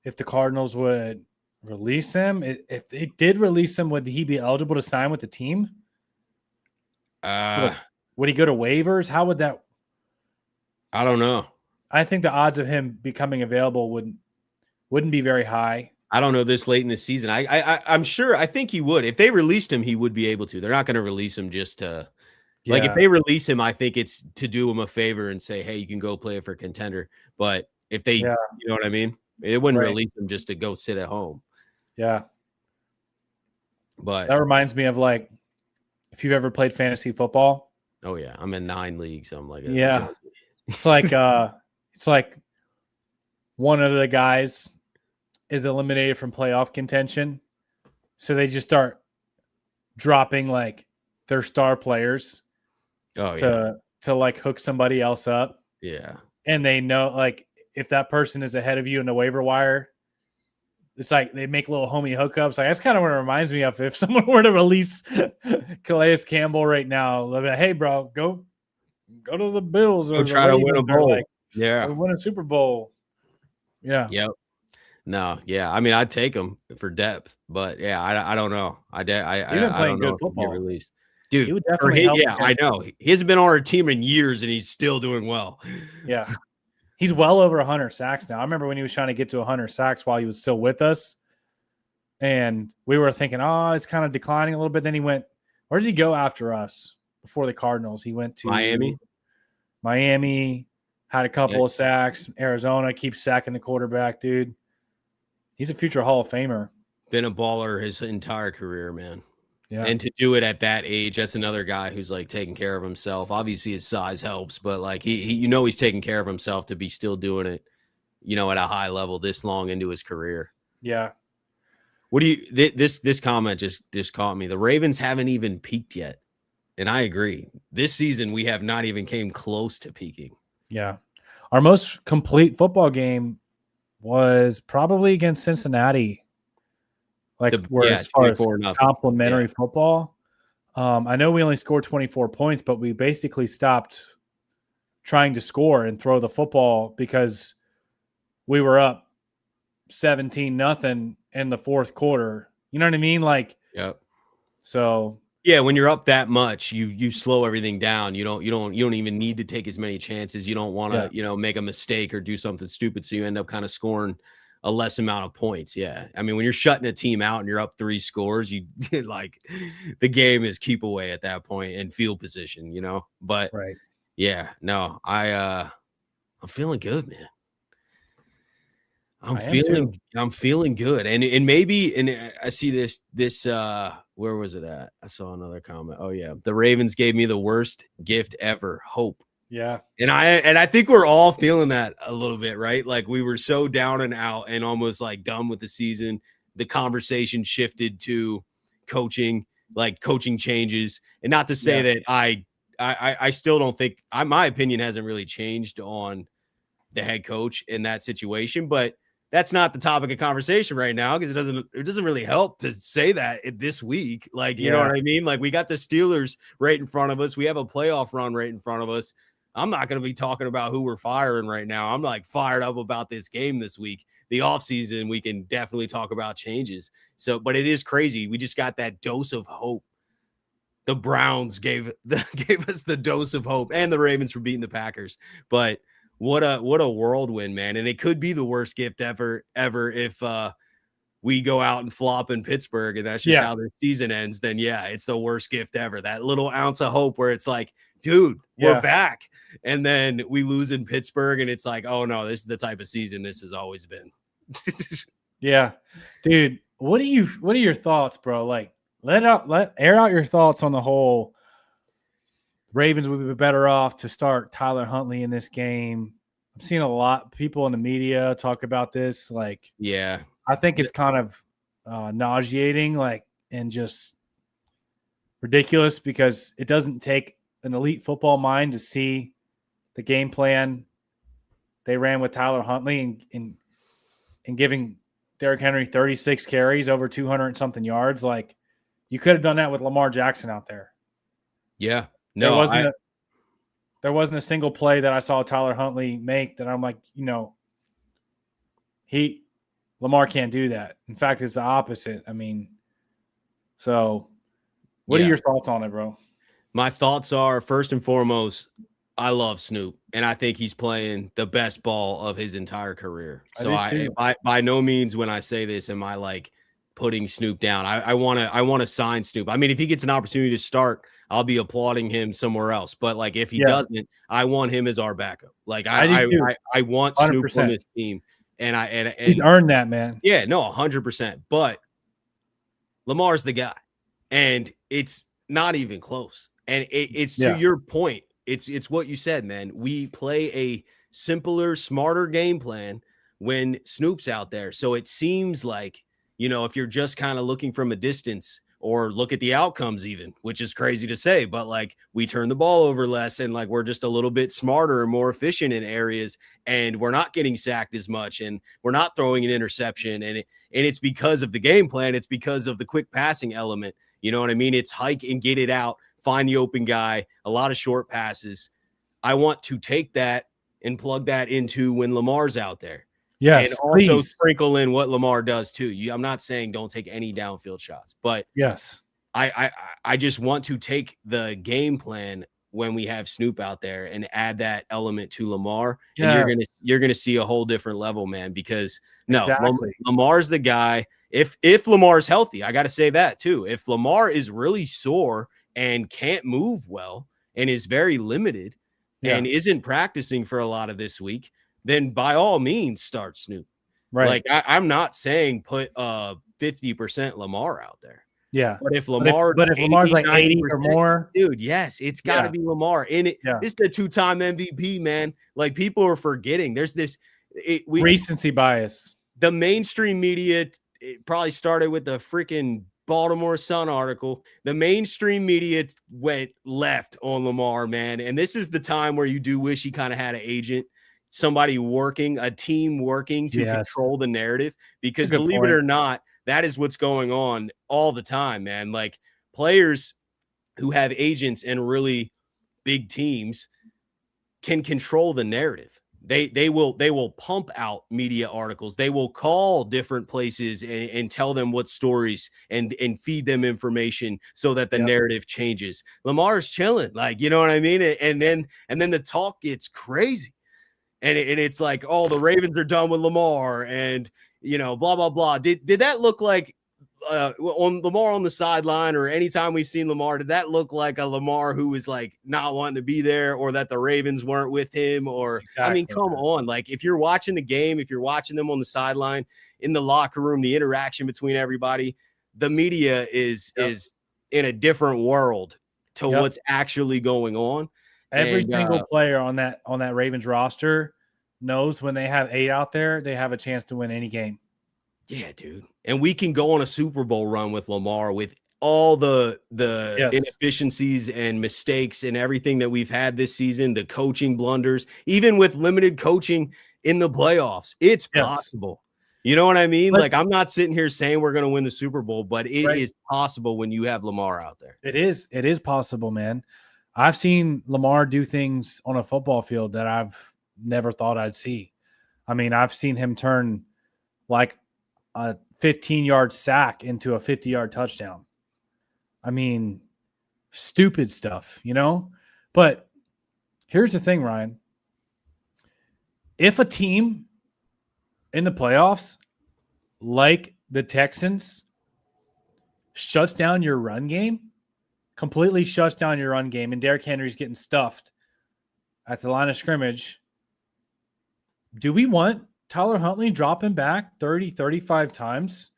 if the Cardinals would release him. If they did release him, would he be eligible to sign with the team? Would he go to waivers? How would that? I don't know. I think the odds of him becoming available wouldn't be very high. I don't know this late in the season. I'm sure. I think he would. If they released him, he would be able to. They're not going to release him just to like. If Yeah. they release him, I think it's to do him a favor and say, "Hey, you can go play for a contender." But if they, Yeah. you know what I mean, it wouldn't Right. release him just to go sit at home. Yeah. But That reminds me of like if you've ever played fantasy football. oh yeah, I'm in 9 leagues. So I'm like, Yeah. It's like one of the guys is eliminated from playoff contention. So they just start dropping like their star players to like hook somebody else up. Yeah. And they know like if that person is ahead of you in the waiver wire, it's like they make little homie hookups. Like that's kind of what it reminds me of. If someone were to release Calais Campbell right now, they'll be like, hey bro, go to the Bills or try to win a bowl. Like, yeah. Win a Super Bowl. Yeah. Yep. No, yeah. I mean, I'd take him for depth, but yeah, I don't know. I don't know if he'll get released. Dude, he would definitely help. Yeah, I know. He hasn't been on our team in years and he's still doing well. Yeah. He's well over 100 sacks now. I remember when he was trying to get to 100 sacks while he was still with us. And we were thinking, oh, it's kind of declining a little bit. Then he went, where did he go after us before the Cardinals? He went to Miami, had a couple of sacks. Arizona keeps sacking the quarterback, dude. He's a future Hall of Famer. Been a baller his entire career, man. Yeah. And to do it at that age, that's another guy who's like taking care of himself. Obviously his size helps, but like he he's taking care of himself to be still doing it, at a high level this long into his career. Yeah. What do you this comment just caught me. The Ravens haven't even peaked yet. And I agree. This season we have not even came close to peaking. Yeah. Our most complete football game was probably against Cincinnati. Like as far as complimentary football. I know we only scored 24 points, but we basically stopped trying to score and throw the football because we were up 17-0 in the fourth quarter. You know what I mean? Like, yep. So yeah, when you're up that much, you slow everything down. You don't even need to take as many chances. You don't want to, make a mistake or do something stupid. So you end up kind of scoring a less amount of points. Yeah. I mean, when you're shutting a team out and you're up 3 scores, you like the game is keep away at that point and field position, but right. Yeah, no, I'm feeling good, man. I'm feeling good. And maybe, and I see this, where was it at? I saw another comment. Oh yeah. The Ravens gave me the worst gift ever. Hope. Yeah. And I think we're all feeling that a little bit, right? Like we were so down and out and almost like done with the season. The conversation shifted to coaching, like coaching changes. And not to say that I still don't think my opinion hasn't really changed on the head coach in that situation, but that's not the topic of conversation right now because it doesn't really help to say that this week. Like, you know what I mean? Like we got the Steelers right in front of us. We have a playoff run right in front of us. I'm not going to be talking about who we're firing right now. I'm like fired up about this game this week. The offseason, we can definitely talk about changes. So, but it is crazy. We just got that dose of hope. The Browns gave us the dose of hope, and the Ravens for beating the Packers. But what a whirlwind, man. And it could be the worst gift ever if we go out and flop in Pittsburgh and that's just how their season ends. Then it's the worst gift ever. That little ounce of hope where it's like, dude, we're back. And then we lose in Pittsburgh and it's like, oh no, this is the type of season this has always been. Yeah. Dude, what are your thoughts, bro? Like air out your thoughts on the whole Ravens would be better off to start Tyler Huntley in this game. I'm seeing a lot of people in the media talk about this. Like, I think it's kind of nauseating, like, and just ridiculous because it doesn't take an elite football mind to see the game plan they ran with Tyler Huntley and giving Derrick Henry 36 carries over 200 and something yards. Like, you could have done that with Lamar Jackson out there. Yeah. No, there wasn't a single play that I saw Tyler Huntley make that I'm like, Lamar can't do that. In fact, it's the opposite. I mean, so what are your thoughts on it, bro? My thoughts are, first and foremost, I love Snoop, and I think he's playing the best ball of his entire career. So I by no means when I say this am I like putting Snoop down. I want to sign Snoop. I mean, if he gets an opportunity to start, I'll be applauding him somewhere else. But like if he doesn't, I want him as our backup. Like I want Snoop 100%. on this team, and he's earned that, man. Yeah, no, 100%. But Lamar's the guy, and it's not even close. And it's to your point. It's what you said, man. We play a simpler, smarter game plan when Snoop's out there. So it seems like, if you're just kind of looking from a distance or look at the outcomes even, which is crazy to say, but like we turn the ball over less and like we're just a little bit smarter and more efficient in areas, and we're not getting sacked as much and we're not throwing an interception. And it's because of the game plan. It's because of the quick passing element. You know what I mean? It's hike and get it out. Find the open guy, a lot of short passes. I want to take that and plug that into when Lamar's out there. Yes, and also sprinkle in what Lamar does too. I'm not saying don't take any downfield shots, but yes, I just want to take the game plan when we have Snoop out there and add that element to Lamar. Yes. And you're gonna see a whole different level, man. Because exactly. Lamar's the guy. If Lamar's healthy, I got to say that too. If Lamar is really sore and can't move well and is very limited and isn't practicing for a lot of this week, then by all means start Snoop. Right. Like I'm not saying put 50% Lamar out there. Yeah. But if Lamar's like 80 or more, dude, yes, it's got to be Lamar. And this is the 2-time MVP, man. Like people are forgetting. There's this recency bias. The mainstream media, it probably started with the freaking Baltimore Sun article. The mainstream media went left on Lamar, man. And this is the time where you do wish he kind of had an agent, somebody working, a team working to control the narrative. Because believe it or not, that is what's going on all the time, man. Like players who have agents and really big teams can control the narrative. They will pump out media articles. They will call different places and tell them what stories and feed them information so that the narrative changes. Lamar's chilling, like, you know what I mean? And then the talk gets crazy. And it's like, oh, the Ravens are done with Lamar and, blah, blah, blah. Did that look like on Lamar on the sideline, or anytime we've seen Lamar, did that look like a Lamar who was like not wanting to be there, or that the Ravens weren't with him? Or I mean, come on, like if you're watching the game, if you're watching them on the sideline, in the locker room, the interaction between everybody, the media is in a different world to what's actually going on. Every single player on that Ravens roster knows when they have 8 out there, they have a chance to win any game. Yeah, dude. And we can go on a Super Bowl run with Lamar with all the inefficiencies and mistakes and everything that we've had this season, the coaching blunders, even with limited coaching in the playoffs. It's possible. You know what I mean? Like, I'm not sitting here saying we're going to win the Super Bowl, but it is possible when you have Lamar out there. It is possible, man. I've seen Lamar do things on a football field that I've never thought I'd see. I mean, I've seen him turn like a 15-yard sack into a 50-yard touchdown. I mean, stupid stuff, But here's the thing, Ryan. If a team in the playoffs, like the Texans, shuts down your run game, completely shuts down your run game, and Derrick Henry's getting stuffed at the line of scrimmage, do we want Tyler Huntley dropping back 30, 35 times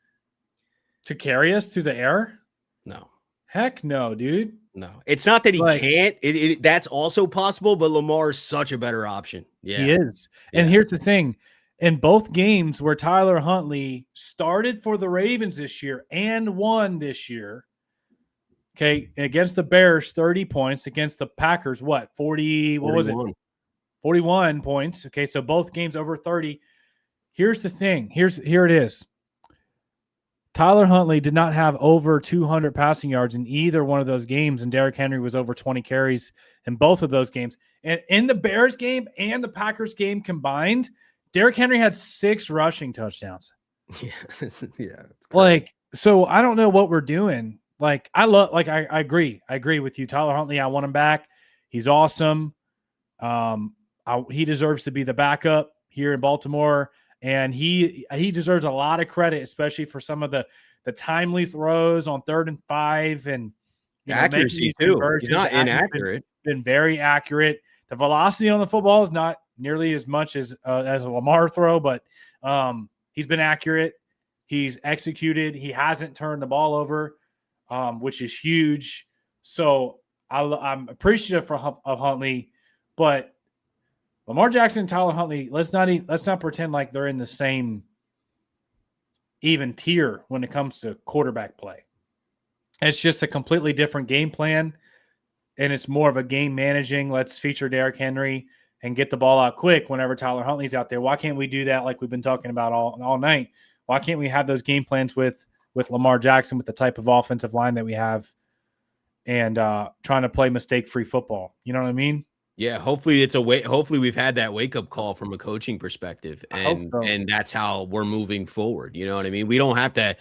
to carry us through the air? No. Heck no, dude. No. It's not that he can't. That's also possible, but Lamar is such a better option. Yeah. He is. And here's the thing. In both games where Tyler Huntley started for the Ravens this year and won this year, okay, against the Bears, 30 points. Against the Packers, 40, what 41. Was it? 41 points. Okay, so both games over 30. Here's the thing. Here it is. Tyler Huntley did not have over 200 passing yards in either one of those games, and Derrick Henry was over 20 carries in both of those games. And in the Bears game and the Packers game combined, Derrick Henry had 6 rushing touchdowns. Yeah. Like, so I don't know what we're doing. Like, I agree. I agree with you. Tyler Huntley, I want him back. He's awesome. He deserves to be the backup here in Baltimore, and he deserves a lot of credit, especially for some of the timely throws on 3rd and 5, and accuracy too. He's not inaccurate. Been very accurate. The velocity on the football is not nearly as much as a Lamar throw, but he's been accurate. He's executed. He hasn't turned the ball over, which is huge. So I'm appreciative of Huntley, but Lamar Jackson and Tyler Huntley, let's not pretend like they're in the same even tier when it comes to quarterback play. It's just a completely different game plan, and it's more of a game managing. Let's feature Derrick Henry and get the ball out quick whenever Tyler Huntley's out there. Why can't we do that like we've been talking about all night? Why can't we have those game plans with Lamar Jackson with the type of offensive line that we have and trying to play mistake-free football? You know what I mean? Yeah, hopefully hopefully we've had that wake-up call from a coaching perspective, and that's how we're moving forward. You know what I mean? We don't have to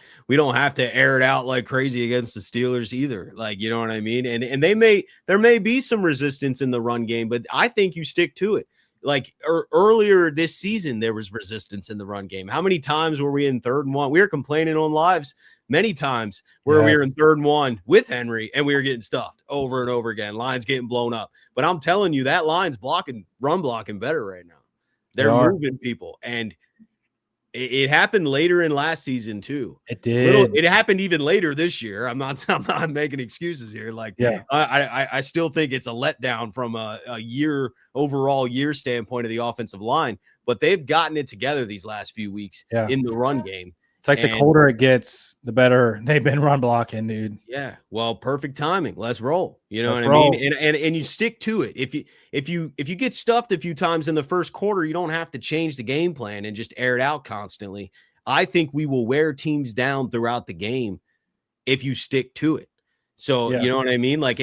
air it out like crazy against the Steelers either. Like, you know what I mean? And there may be some resistance in the run game, but I think you stick to it. Like earlier this season, there was resistance in the run game. How many times were we in 3rd and 1? We were complaining on lives many times where we were in 3rd and 1 with Henry, and we were getting stuffed over and over again. Lines getting blown up. But I'm telling you, that line's run blocking better right now. They're moving people. And it happened later in last season too. It did. It happened even later this year. I'm not making excuses here. Like, I still think it's a letdown from a overall year standpoint of the offensive line, but they've gotten it together these last few weeks in the run game. It's like the colder it gets, the better they've been run blocking, dude. Yeah. Well, perfect timing. Let's roll. You know what I mean? And you stick to it. If you get stuffed a few times in the first quarter, you don't have to change the game plan and just air it out constantly. I think we will wear teams down throughout the game if you stick to it. So, you know what I mean? Like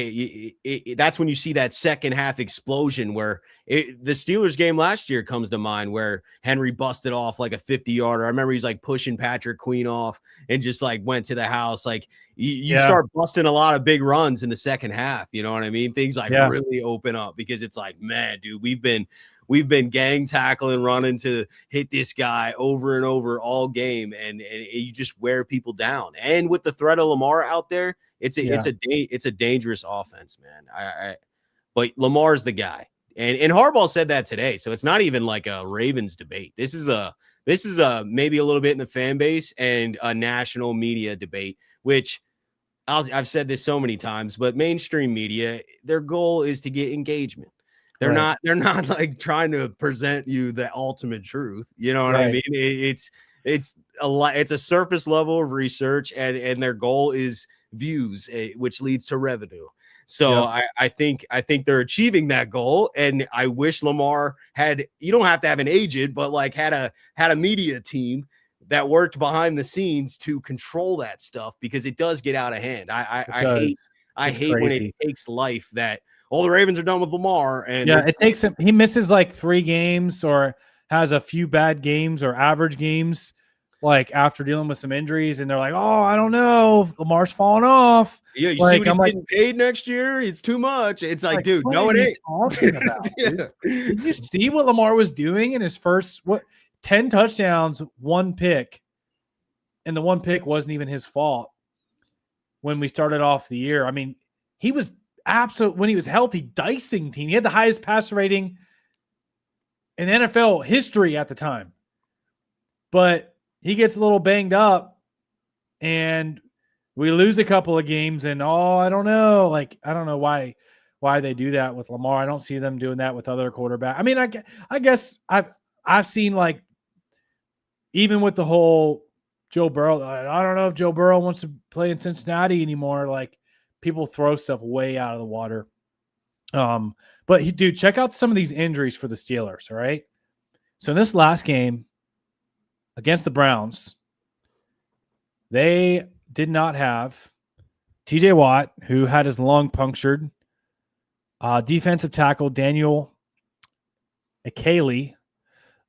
that's when you see that second half explosion where the Steelers game last year comes to mind, where Henry busted off like a 50-yarder. I remember he's like pushing Patrick Queen off and just like went to the house. Like you start busting a lot of big runs in the second half. You know what I mean? Things like really open up because it's like, man, dude, we've been gang tackling, running to hit this guy over and over all game, and you just wear people down. And with the threat of Lamar out there, it's a dangerous offense, man. But Lamar's the guy, and Harbaugh said that today. So it's not even like a Ravens debate. This is a maybe a little bit in the fan base and a national media debate, which I've said this so many times, but mainstream media, their goal is to get engagement. They're not like trying to present you the ultimate truth. You know what I mean? It's a surface level of research, and their goal is views, which leads to revenue. So I think they're achieving that goal. And I wish Lamar you don't have to have an agent, but like had a media team that worked behind the scenes to control that stuff, because it does get out of hand. I hate when it takes life that, the Ravens are done with Lamar. And it takes him. He misses like 3 games or has a few bad games or average games, like after dealing with some injuries, and they're like, "Oh, I don't know, Lamar's falling off." Yeah, you see what he's getting paid next year? It's too much. It's like, dude, no, it ain't. Talking about, Did you see what Lamar was doing in his first 10 touchdowns, 1 pick, and the 1 pick wasn't even his fault when we started off the year. I mean, he was when he was healthy, dicing team. He had the highest passer rating in NFL history at the time. But he gets a little banged up, and we lose a couple of games, and I don't know. Like, I don't know why they do that with Lamar. I don't see them doing that with other quarterbacks. I mean, I guess I've seen, like, even with the whole Joe Burrow, I don't know if Joe Burrow wants to play in Cincinnati anymore. Like, people throw stuff way out of the water. But dude, check out some of these injuries for the Steelers. All right. So in this last game against the Browns, they did not have TJ Watt, who had his lung punctured, defensive tackle Daniel Akeli,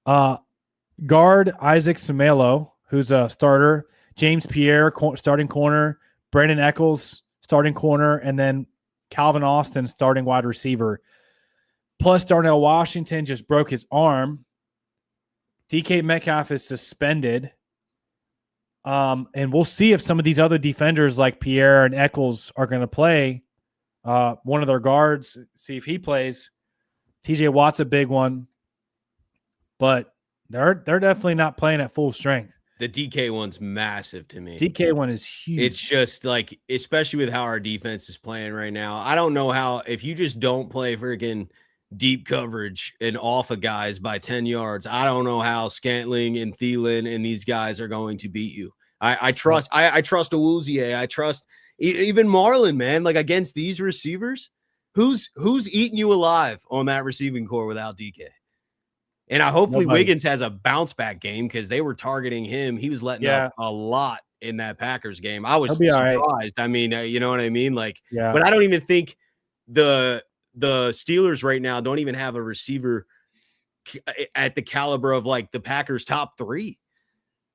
guard Isaac Semelo, who's a starter, James Pierre, starting corner, Brandon Eccles, starting corner, and then Calvin Austin, starting wide receiver. Plus, Darnell Washington just broke his arm. DK Metcalf is suspended. And we'll see if some of these other defenders like Pierre and Eccles are going to play. One of their guards, see if he plays. TJ Watt's a big one. But they're definitely not playing at full strength. The DK one's massive to me. DK one is huge. It's just like, especially with how our defense is playing right now. I don't know how, if you just don't play freaking deep coverage and off of guys by 10 yards, I don't know how Scantling and Thielen and these guys are going to beat you. I trust Awuzie. I trust even Marlon, man. Like against these receivers, who's eating you alive on that receiving core without DK? And hopefully Wiggins has a bounce back game because they were targeting him. He was letting up a lot in that Packers game. I was surprised. Right. I mean, you know what I mean? Like, but I don't even think the Steelers right now don't even have a receiver at the caliber of like the Packers top 3.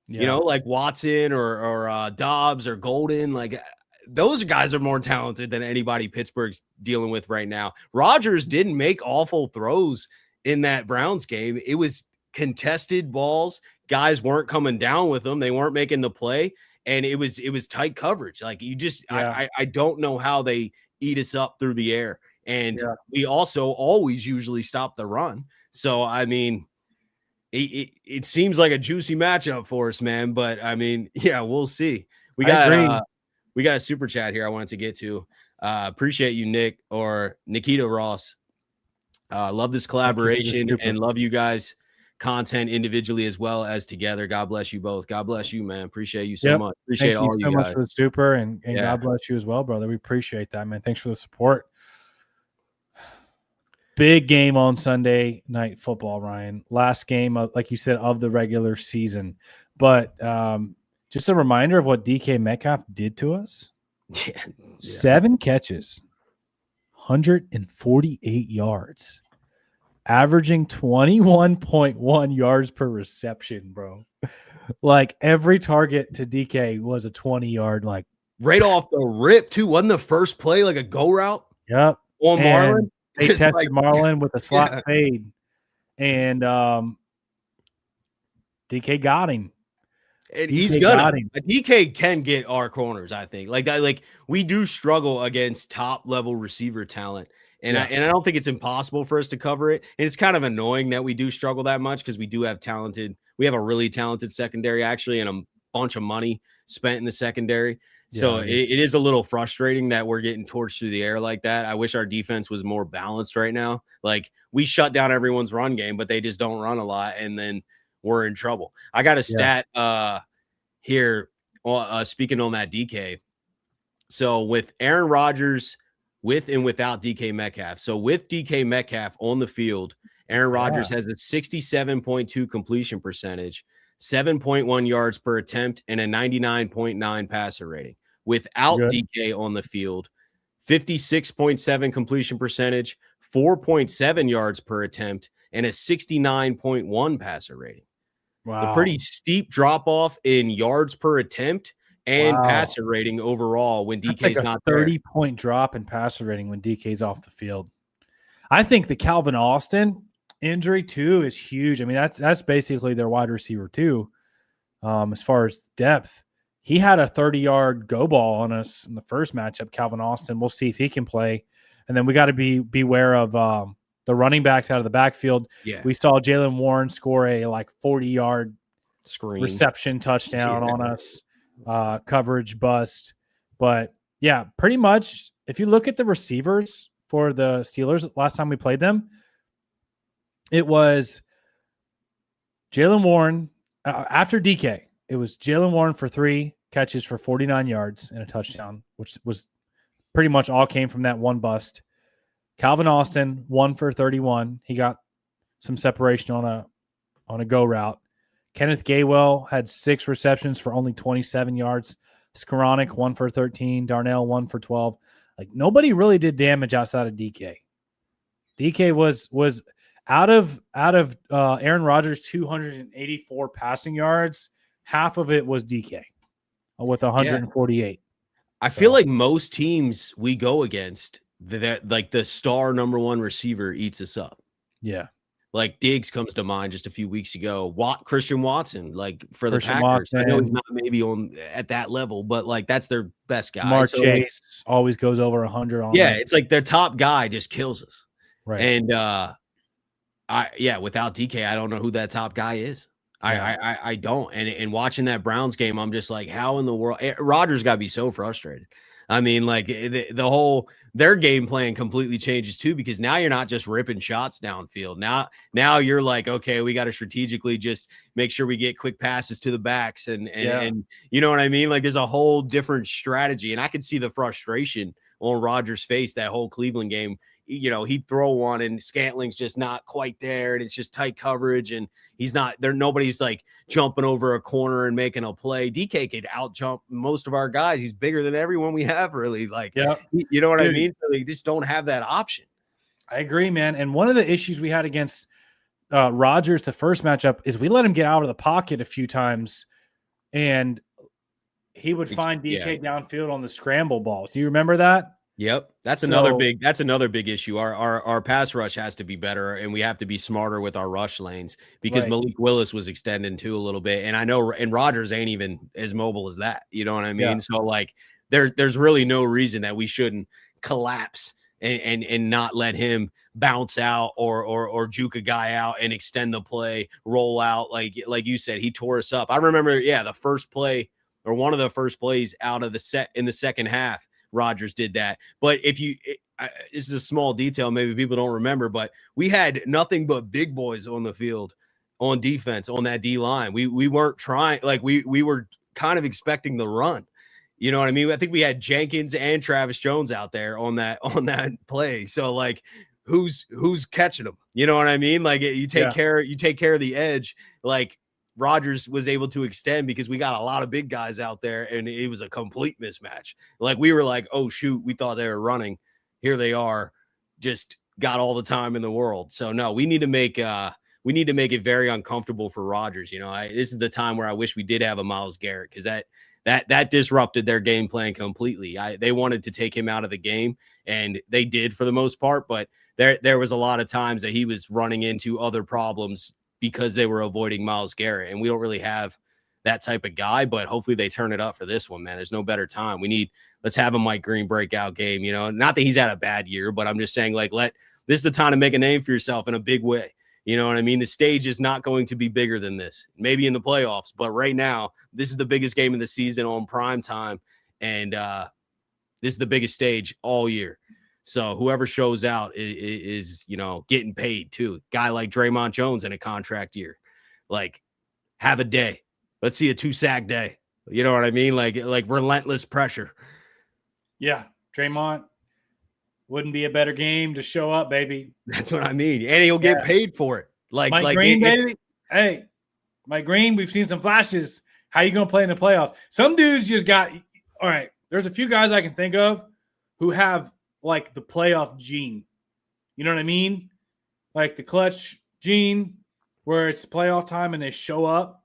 Yeah. You know, like Watson or Dobbs or Golden. Like those guys are more talented than anybody Pittsburgh's dealing with right now. Rodgers didn't make awful throws in that Browns game. It was contested balls. Guys weren't coming down with them. They weren't making the play. And it was tight coverage. Like you just, I don't know how they eat us up through the air. And we also always usually stop the run. So, I mean, it seems like a juicy matchup for us, man. But I mean, yeah, we'll see. We got a super chat here I wanted to get to. Appreciate you, Nick or Nikita Ross. Love this collaboration and love you guys content individually as well as together. God bless you both. God bless you, man. Appreciate you so much. Appreciate all you guys. Thank you so much for the super and God bless you as well, brother. We appreciate that, man. Thanks for the support. Big game on Sunday Night Football, Ryan. Last game, like you said, of the regular season. But just a reminder of what DK Metcalf did to us. 7 catches, 148 yards, averaging 21.1 yards per reception, bro. Like every target to DK was a 20-yard, like right off the rip, too. Wasn't the first play like a go route? Yep. On Marlon? They tested Marlon with a slot fade, and DK got him. And he's gonna. DK can get our corners, I think. Like we do struggle against top level receiver talent, and I don't think it's impossible for us to cover it. And it's kind of annoying that we do struggle that much because we do have we have a really talented secondary actually, and a bunch of money spent in the secondary. So it is a little frustrating that we're getting torched through the air like that. I wish our defense was more balanced right now. Like we shut down everyone's run game, but they just don't run a lot, and then we're in trouble. I got a stat here speaking on that DK. So with Aaron Rodgers, with and without DK Metcalf. So with DK Metcalf on the field, Aaron Rodgers has a 67.2 completion percentage, 7.1 yards per attempt, and a 99.9 passer rating. Without DK on the field, 56.7 completion percentage, 4.7 yards per attempt, and a 69.1 passer rating. Wow. A pretty steep drop off in yards per attempt and passer rating overall when DK's not there. 30-point drop in passer rating when DK's off the field. I think the Calvin Austin injury too is huge. I mean, that's basically their wide receiver too. As far as depth, he had a 30-yard go ball on us in the first matchup. Calvin Austin. We'll see if he can play, and then we got to beware of the running backs out of the backfield. Yeah. We saw Jalen Warren score a 40-yard reception touchdown on us. Coverage bust. But yeah, pretty much if you look at the receivers for the Steelers last time we played them, it was Jalen Warren after DK. It was Jalen Warren for 3 catches for 49 yards and a touchdown, which was pretty much all came from that one bust. Calvin Austin, 1 for 31. He got some separation on a go route. Kenneth Gainwell had 6 receptions for only 27 yards. Skoranek, 1 for 13. Darnell, 1 for 12. Like nobody really did damage outside of DK. DK was out of Aaron Rodgers' 284 passing yards. Half of it was DK with 148. I feel like most teams we go against, that like the star number one receiver eats us up. Yeah. Like Diggs comes to mind just a few weeks ago. Christian Watson, like for the Christian Packers. I know he's Watson. not maybe on at that level, but like that's their best guy. Lamar So like, Chase always goes over 100 on yeah, them. it's like their top guy just kills us. Right. And without DK, I don't know who that top guy is. Yeah. I don't. And watching that Browns game, I'm just like, how in the world? Rodgers got to be so frustrated. I mean, like the whole their game plan completely changes too, because now you're not just ripping shots downfield. Now you're like, okay, we got to strategically just make sure we get quick passes to the backs and you know what I mean? Like there's a whole different strategy, and I could see the frustration on Rodgers' face that whole Cleveland game. You know, he'd throw one and Scantling's just not quite there, and it's just tight coverage, and he's not there. Nobody's like jumping over a corner and making a play. DK could out jump most of our guys. He's bigger than everyone we have, really. Like, you know what I mean? So they just don't have that option. I agree, man. And one of the issues we had against Rodgers, the first matchup, is we let him get out of the pocket a few times, and he would find DK downfield on the scramble balls. Do you remember that? Yep. That's another big issue. Our pass rush has to be better, and we have to be smarter with our rush lanes, because Malik Willis was extending too a little bit. And I know, and Rodgers ain't even as mobile as that. You know what I mean? Yeah. So like there's really no reason that we shouldn't collapse and not let him bounce out or juke a guy out and extend the play, roll out. Like you said, he tore us up. I remember, the first play, or one of the first plays out of the set in the second half, Rodgers did that. But this is a small detail, maybe people don't remember, but we had nothing but big boys on the field on defense on that D line. We weren't trying, like we were kind of expecting the run. You know what I mean? I think we had Jenkins and Travis Jones out there on that play. So like who's catching them? You know what I mean? Like you take care of the edge. Like Rodgers was able to extend because we got a lot of big guys out there, and it was a complete mismatch. Like we were like, oh shoot, we thought they were running. Here they are, just got all the time in the world. So no, we need to make it very uncomfortable for Rodgers. You know, this is the time where I wish we did have a Myles Garrett, because that disrupted their game plan completely. They wanted to take him out of the game, and they did for the most part, but there was a lot of times that he was running into other problems because they were avoiding Myles Garrett, and we don't really have that type of guy, but hopefully they turn it up for this one, man. There's no better time. Let's have a Mike Green breakout game, you know, not that he's had a bad year, but I'm just saying, like, this is the time to make a name for yourself in a big way. You know what I mean? The stage is not going to be bigger than this, maybe in the playoffs, but right now, this is the biggest game of the season on prime time. And this is the biggest stage all year. So whoever shows out is, you know, getting paid too. Guy like Draymond Jones in a contract year, like, have a day. Let's see a 2-sack day. You know what I mean? Like relentless pressure. Yeah. Draymond wouldn't be a better game to show up, baby. That's what I mean. And he'll get paid for it. Like Mike Green, baby. Hey, Mike Green, we've seen some flashes. How you going to play in the playoffs? Some dudes just got – all right, there's a few guys I can think of who have – like the playoff gene. You know what I mean? Like the clutch gene, where it's playoff time and they show up.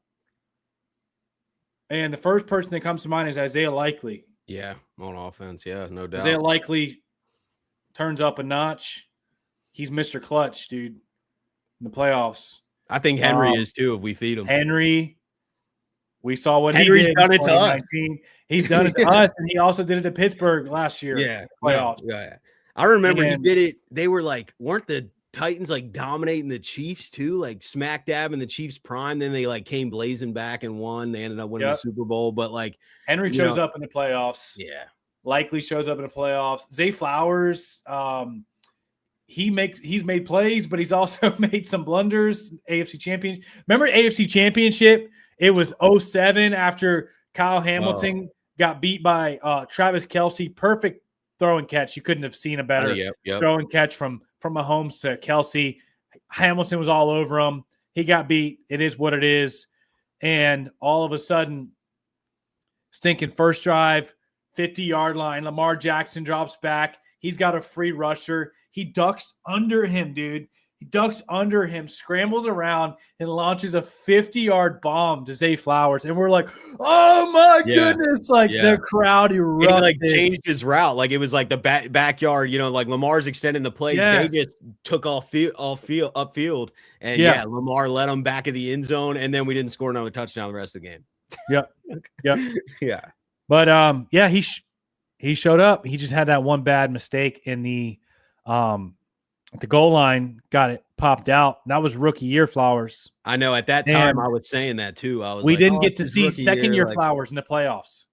And the first person that comes to mind is Isaiah Likely. Yeah, on offense. Yeah, no doubt. Isaiah Likely turns up a notch. He's Mr. Clutch, dude, in the playoffs. I think Henry is too, if we feed him. Henry, we saw what Henry's he did. Done it to us. He's done it to us, and he also did it to Pittsburgh last year. Yeah, playoffs. Yeah. I remember he did it. They were like, weren't the Titans like dominating the Chiefs too? Like smack dab in the Chiefs prime. Then they like came blazing back and won. They ended up winning the Super Bowl. But like Henry shows up in the playoffs. Yeah. Likely shows up in the playoffs. Zay Flowers, he's made plays, but he's also made some blunders. AFC Championship. Remember AFC Championship? It was 2007 after Kyle Hamilton got beat by Travis Kelce. Perfect throw and catch. You couldn't have seen a better throw and catch from Mahomes to Kelce. Hamilton was all over him. He got beat. It is what it is. And all of a sudden, stinking first drive, 50-yard line. Lamar Jackson drops back. He's got a free rusher. He ducks under him, dude. He ducks under him, scrambles around, and launches a 50-yard bomb to Zay Flowers. And we're like, oh my goodness. Like the crowd erupted. He like changed his route. Like it was like the backyard, you know, like Lamar's extending the play. Zay just took upfield. And Lamar led him back in the end zone. And then we didn't score another touchdown the rest of the game. Yep. Yeah. But he showed up. He just had that one bad mistake in the goal line, got it popped out. That was rookie year Flowers. I know at that time I was saying that too. I was we didn't get to see second year Flowers in the playoffs.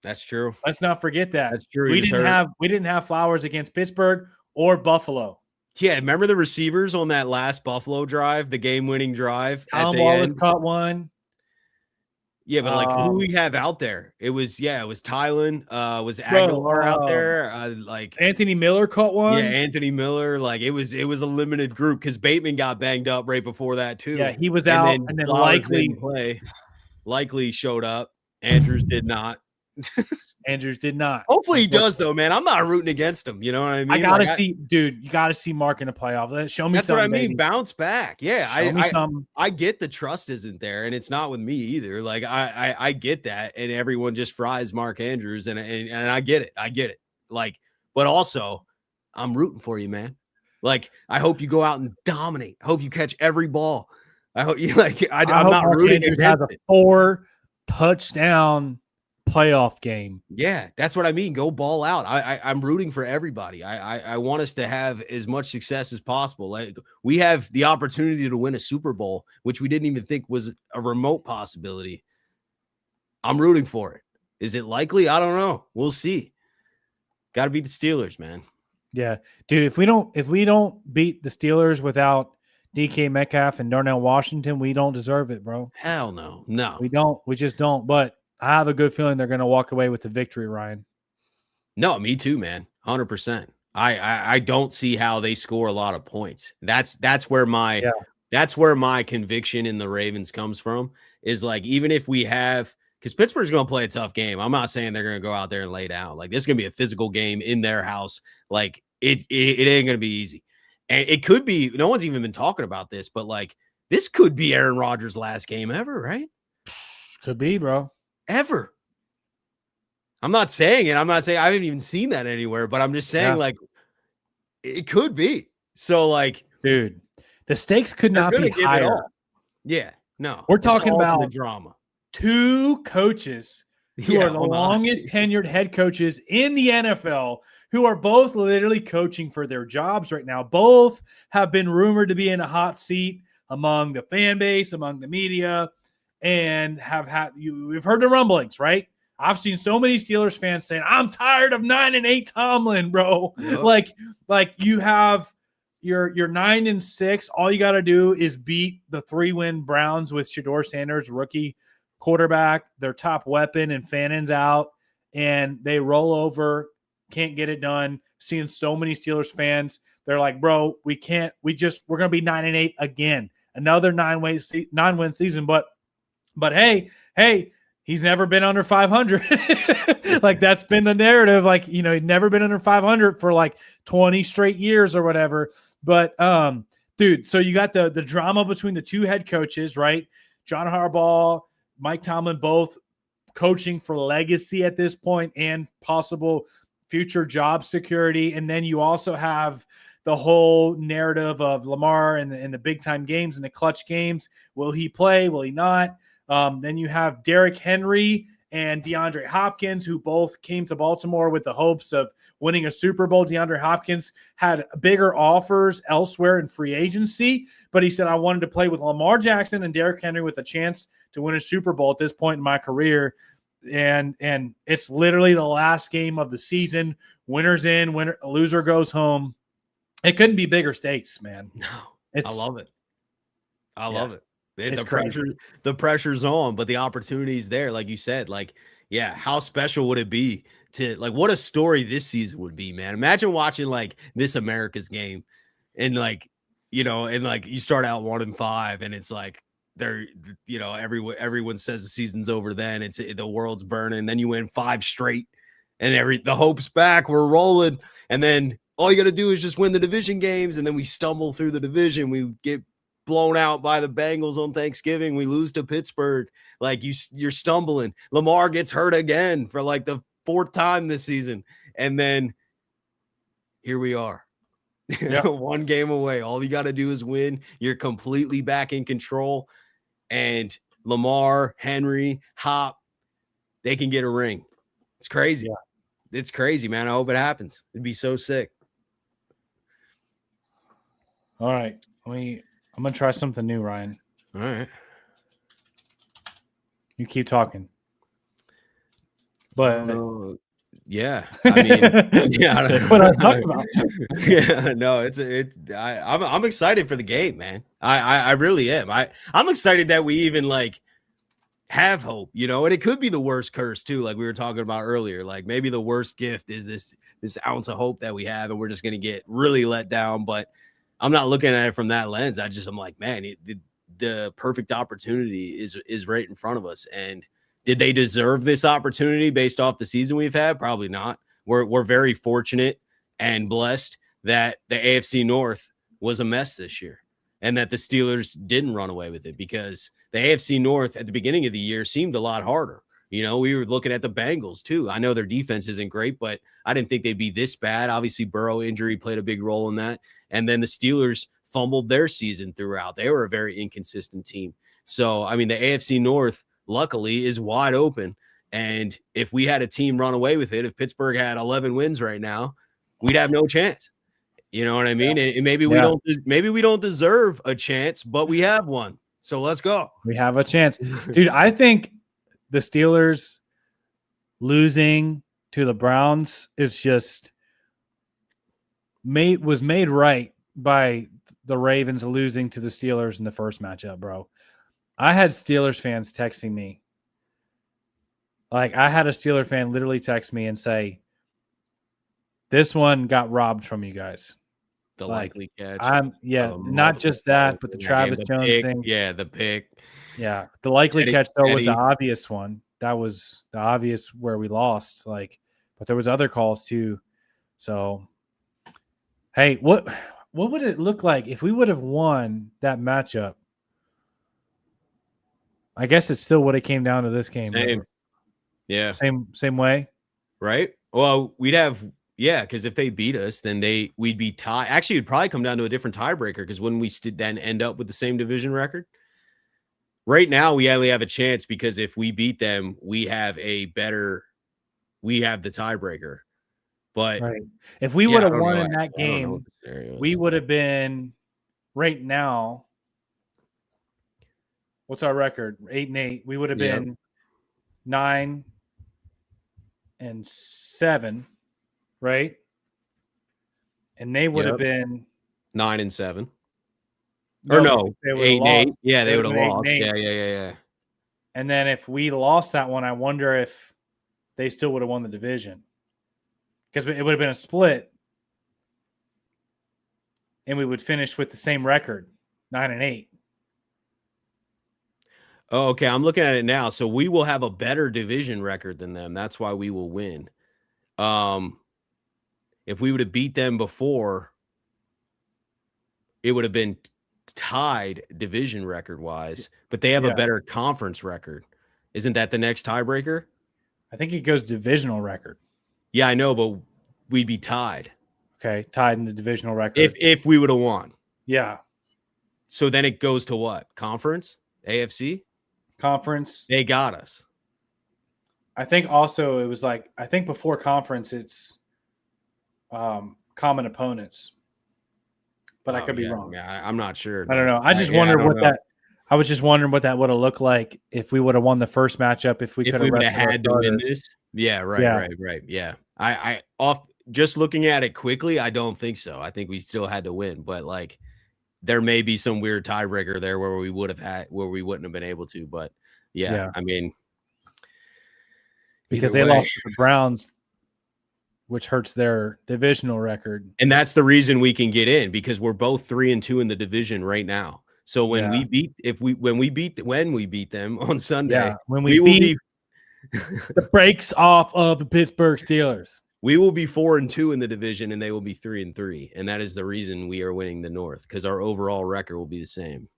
That's true. Let's not forget that. That's true. We didn't have Flowers against Pittsburgh or Buffalo. Yeah, remember the receivers on that last Buffalo drive, the game-winning drive? Tom Wallace caught one. Yeah, but like who we have out there? It was Tylen, was Aguilar out there? Like Anthony Miller caught one. Yeah, Anthony Miller. Like it was a limited group because Bateman got banged up right before that too. Yeah, he was out, and then likely showed up. Andrews did not. Andrews did not. Hopefully he does though, man. I'm not rooting against him. You know what I mean? I gotta see, dude. You gotta see Mark in the playoff. Show me that's something. That's what I mean. Baby. Bounce back. Yeah, Something. I get the trust isn't there, and it's not with me either. Like I get that, and everyone just fries Mark Andrews, and I get it. I get it. Like, but also, I'm rooting for you, man. Like, I hope you go out and dominate. I hope you catch every ball. I hope you like. I'm not Mark rooting Andrews against has a 4 touchdown playoff game. Yeah, that's what I mean. Go ball out. I'm rooting for everybody. I want us to have as much success as possible. Like we have the opportunity to win a Super Bowl, which we didn't even think was a remote possibility. I'm rooting for it. Is it likely? I don't know. We'll see. Got to beat the Steelers, man. Yeah, dude. If we don't beat the Steelers without DK Metcalf and Darnell Washington, we don't deserve it, bro. Hell no. No. We don't. We just don't. But I have a good feeling they're going to walk away with the victory, Ryan. No, me too, man. 100%. I don't see how they score a lot of points. That's where my conviction in the Ravens comes from. Is like even if we have, because Pittsburgh's going to play a tough game. I'm not saying they're going to go out there and lay down. Like this is going to be a physical game in their house. Like it ain't going to be easy, and it could be. No one's even been talking about this, but like this could be Aaron Rodgers' last game ever, right? Could be, bro. Ever. I'm not saying it. I'm not saying I haven't even seen that anywhere, but I'm just saying like it could be. So like, dude, the stakes could not be higher. Yeah, no. We're talking about the drama. 2 coaches who are the longest tenured head coaches in the NFL, who are both literally coaching for their jobs right now. Both have been rumored to be in a hot seat among the fan base, among the media. And we've heard the rumblings, right? I've seen so many Steelers fans saying, I'm tired of 9-8 Tomlin, bro. Yep. Like you have your 9-6. All you got to do is beat the 3-win Browns with Shedeur Sanders, rookie quarterback, their top weapon, and Fannon's out, and they roll over, can't get it done. Seeing so many Steelers fans, they're like, bro, we're going to be 9-8 again. Another 9-win season, but hey, he's never been under 500. Like that's been the narrative. Like, you know, he'd never been under 500 for like 20 straight years or whatever. But dude, so you got the drama between the 2 head coaches, right? John Harbaugh, Mike Tomlin, both coaching for legacy at this point and possible future job security. And then you also have the whole narrative of Lamar and the big time games and the clutch games. Will he play? Will he not? Then you have Derrick Henry and DeAndre Hopkins, who both came to Baltimore with the hopes of winning a Super Bowl. DeAndre Hopkins had bigger offers elsewhere in free agency, but he said, I wanted to play with Lamar Jackson and Derrick Henry with a chance to win a Super Bowl at this point in my career. And it's literally the last game of the season. Winner's in, loser goes home. It couldn't be bigger stakes, man. No, I love it. I love it. The pressure's on, but the opportunity's there. Like you said, like, yeah, how special would it be to like, what a story this season would be, man. Imagine watching like This America's Game and like, you know, and like you start out 1-5 and it's like, they're, you know, everyone says the season's over. Then it's the world's burning. Then you win 5 straight and the hope's back. We're rolling. And then all you got to do is just win the division games. And then we stumble through the division. We get blown out by the Bengals on Thanksgiving. We lose to Pittsburgh. Like you're stumbling. Lamar gets hurt again for like the 4th time this season. And then here we are. Yep. 1 game away. All you got to do is win. You're completely back in control. And Lamar, Henry, Hop, they can get a ring. It's crazy. Yeah. It's crazy, man. I hope it happens. It'd be so sick. All right. I'm going to try something new, Ryan. All right. You keep talking. But yeah, I mean, yeah, what I'm talking about. Yeah, no, I'm excited for the game, man. I really am. I'm excited that we even like have hope, you know, and it could be the worst curse too, like we were talking about earlier. Like maybe the worst gift is this ounce of hope that we have, and we're just gonna get really let down. But I'm not looking at it from that lens. I'm like, man, the perfect opportunity is right in front of us. And did they deserve this opportunity based off the season we've had? Probably not. We're very fortunate and blessed that the AFC North was a mess this year and that the Steelers didn't run away with it, because the AFC North at the beginning of the year seemed a lot harder. You know, we were looking at the Bengals too. I know their defense isn't great, but I didn't think they'd be this bad. Obviously, Burrow injury played a big role in that. And then the Steelers fumbled their season throughout. They were a very inconsistent team. So, I mean, the AFC North, luckily, is wide open. And if we had a team run away with it, if Pittsburgh had 11 wins right now, we'd have no chance. You know what I mean? Yeah. And maybe we don't deserve a chance, but we have one. So let's go. We have a chance. Dude, I think the Steelers losing to the Browns is just was made right by the Ravens losing to the Steelers in the first matchup, bro. I had Steelers fans texting me. Like, I had a Steeler fan literally text me and say, this one got robbed from you guys. The likely catch. Not just that, but the Travis Jones thing. Yeah, the pick. Yeah. The likely catch, though, was the obvious one. That was the obvious where we lost. Like, but there was other calls too. So, hey, what would it look like if we would have won that matchup? I guess it still would have came down to this game. Same. Yeah. Same way. Right? Well, we'd have, because if they beat us, then we'd be tied. Actually, it'd probably come down to a different tiebreaker, because when we then end up with the same division record. Right now, we only have a chance because if we beat them, we have the tiebreaker. But right. If we would have won in that game, we would have been right now. What's our record? 8-8. We would have been 9-7, right? And they would have been 9-7. Or no, 8-8. Yeah, they would have lost. Yeah. And then if we lost that one, I wonder if they still would have won the division, because it would have been a split, and we would finish with the same record, 9-8. Oh, okay. I'm looking at it now. So we will have a better division record than them. That's why we will win. If we would have beat them before, it would have been tied division record wise, but they have a better conference record. Isn't that the next tiebreaker? I think it goes divisional record. Yeah, I know, but we'd be tied. Okay, tied in the divisional record. If we would have won. Yeah. So then it goes to what? Conference? AFC? Conference. They got us. I think also it was like, I think before conference it's common opponents. But I could be wrong. Yeah, I'm not sure. I don't know. I just wondered I was just wondering what that would have looked like if we would have won the first matchup, if we could have had to win this. Yeah, right. Yeah. I just looking at it quickly, I don't think so. I think we still had to win, but like there may be some weird tiebreaker there where we wouldn't have been able to. But yeah. I mean, because they lost to the Browns, which hurts their divisional record. And that's the reason we can get in, because we're both 3-2 in the division right now. So when we beat them on Sunday, when we beat the brakes off of the Pittsburgh Steelers. We will be 4-2 in the division, and they will be 3-3, and that is the reason we are winning the North, because our overall record will be the same.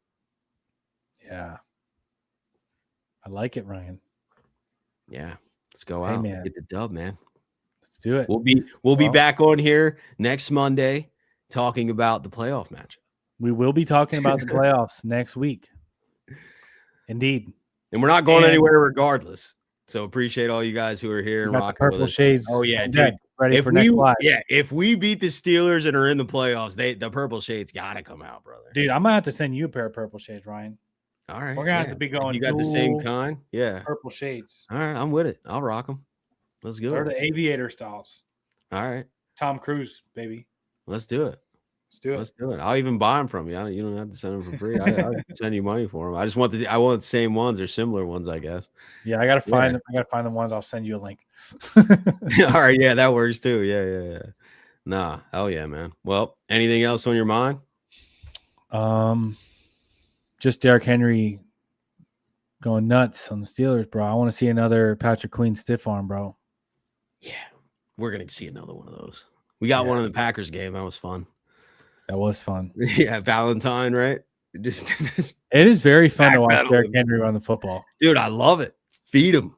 Yeah, I like it, Ryan. Yeah, let's go out and get the dub, man. Let's do it. We'll be back on here next Monday talking about the playoff match. We will be talking about the playoffs next week. Indeed. And we're not going anywhere regardless. So appreciate all you guys who are here and rocking purple shades. Oh yeah, dude. Ready for next live. Yeah, if we beat the Steelers and are in the playoffs, the purple shades gotta come out, brother. Dude, I'm gonna have to send you a pair of purple shades, Ryan. All right. We're gonna have to be going. You got the same kind? Yeah. Purple shades. All right, I'm with it. I'll rock them. Let's go. They're the aviator styles. All right. Tom Cruise, baby. Let's do it. Let's do it. I'll even buy them from you. You don't have to send them for free. I'll send you money for them. I want the same ones or similar ones, I guess. Yeah, I gotta find them. I gotta find the ones. I'll send you a link. All right, yeah, that works too. Yeah. Nah, hell yeah, man. Well, anything else on your mind? Just Derrick Henry going nuts on the Steelers, bro. I want to see another Patrick Queen stiff arm, bro. Yeah, we're gonna see another one of those. We got one in the Packers game. That was fun. That was fun. Yeah, Valentine, right? Just it is very fun to watch Derrick Henry run the football. Dude, I love it. Feed him.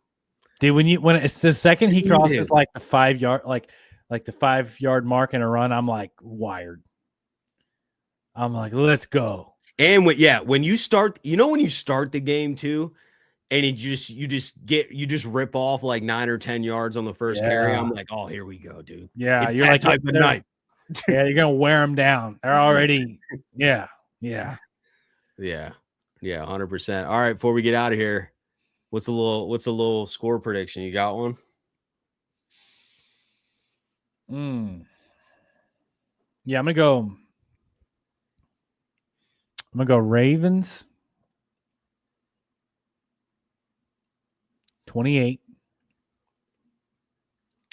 Dude, when it's the second he crosses like the 5 yard, like the 5 yard mark in a run, I'm like wired. I'm like, let's go. And when you start, when you start the game too, and you just rip off like 9 or 10 yards on the first carry, I'm like, oh, here we go, dude. Yeah, it's you're like type of night. Yeah, you're gonna wear them down. They're already, yeah, 100%. All right, before we get out of here, what's a little score prediction? You got one? Yeah, I'm gonna go Ravens 28,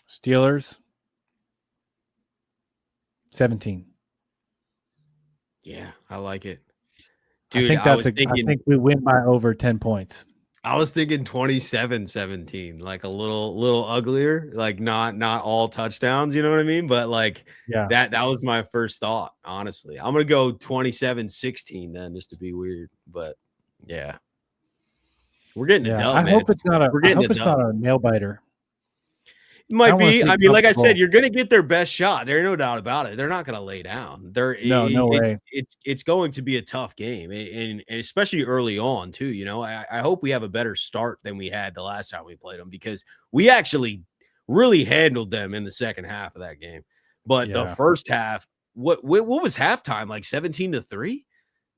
Steelers 17. Yeah, I like it. Dude, I think we win by over 10 points. I was thinking 27-17, like a little uglier, like not all touchdowns, you know what I mean? But like that was my first thought, honestly. I'm gonna go 27-16 then, just to be weird. But yeah. We're getting it done. I hope it's not a nail biter. It might be. I mean, like I said, you're going to get their best shot. There's no doubt about it. They're not going to lay down. No way. It's going to be a tough game, and especially early on too. I hope we have a better start than we had the last time we played them, because we actually really handled them in the second half of that game. But the first half, what was halftime? Like 17-3.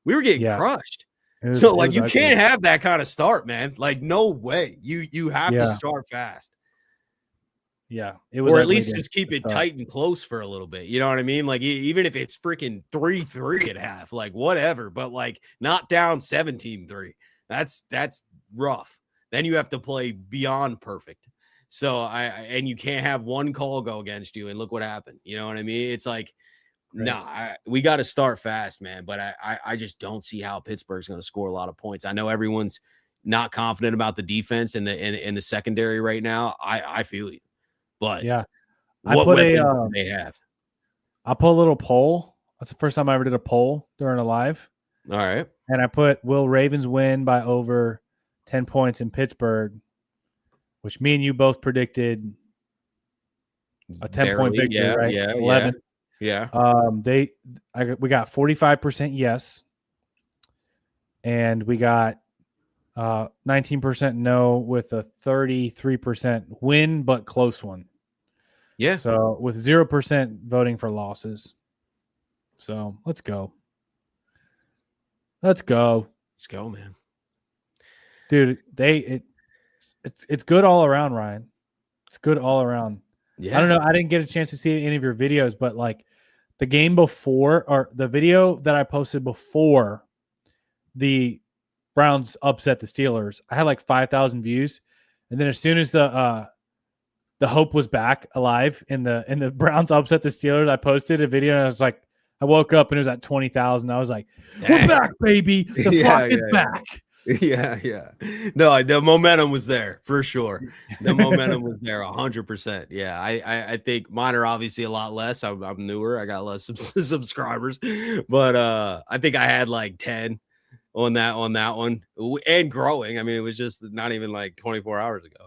We were getting crushed. So like you can't have that kind of start, man. Like no way. You have to start fast. Yeah, or at least just keep it tight and close for a little bit. You know what I mean? Like even if it's freaking 3-3 at half, like whatever, but like not down 17-3. That's rough. Then you have to play beyond perfect. So and you can't have one call go against you. And look what happened. You know what I mean? It's like, we got to start fast, man. But I just don't see how Pittsburgh's going to score a lot of points. I know everyone's not confident about the defense and the secondary right now. I feel you. But what weapons do they have? I put a little poll. That's the first time I ever did a poll during a live. All right. And I put, will Ravens win by over 10 points in Pittsburgh, which me and you both predicted a 10-point victory, right? Yeah, 11. Yeah. We got 45% yes. And we got 19% no with a 33% win, but close one. Yeah. So with 0% voting for losses. So let's go. Let's go, man. Dude, it's good all around, Ryan. It's good all around. Yeah. I don't know. I didn't get a chance to see any of your videos, but like the game before, or the video that I posted before the Browns upset the Steelers, I had like 5,000 views. And then as soon as the hope was back alive in the Browns upset the Steelers, I posted a video and I was like, I woke up and it was at 20,000. I was like, we're back, baby. The flock is back. Yeah, yeah. No, the momentum was there for sure. The momentum was there 100%. Yeah, I think mine are obviously a lot less. I'm newer. I got less subscribers, but I think I had like 10 on that one and growing. I mean, it was just not even like 24 hours ago.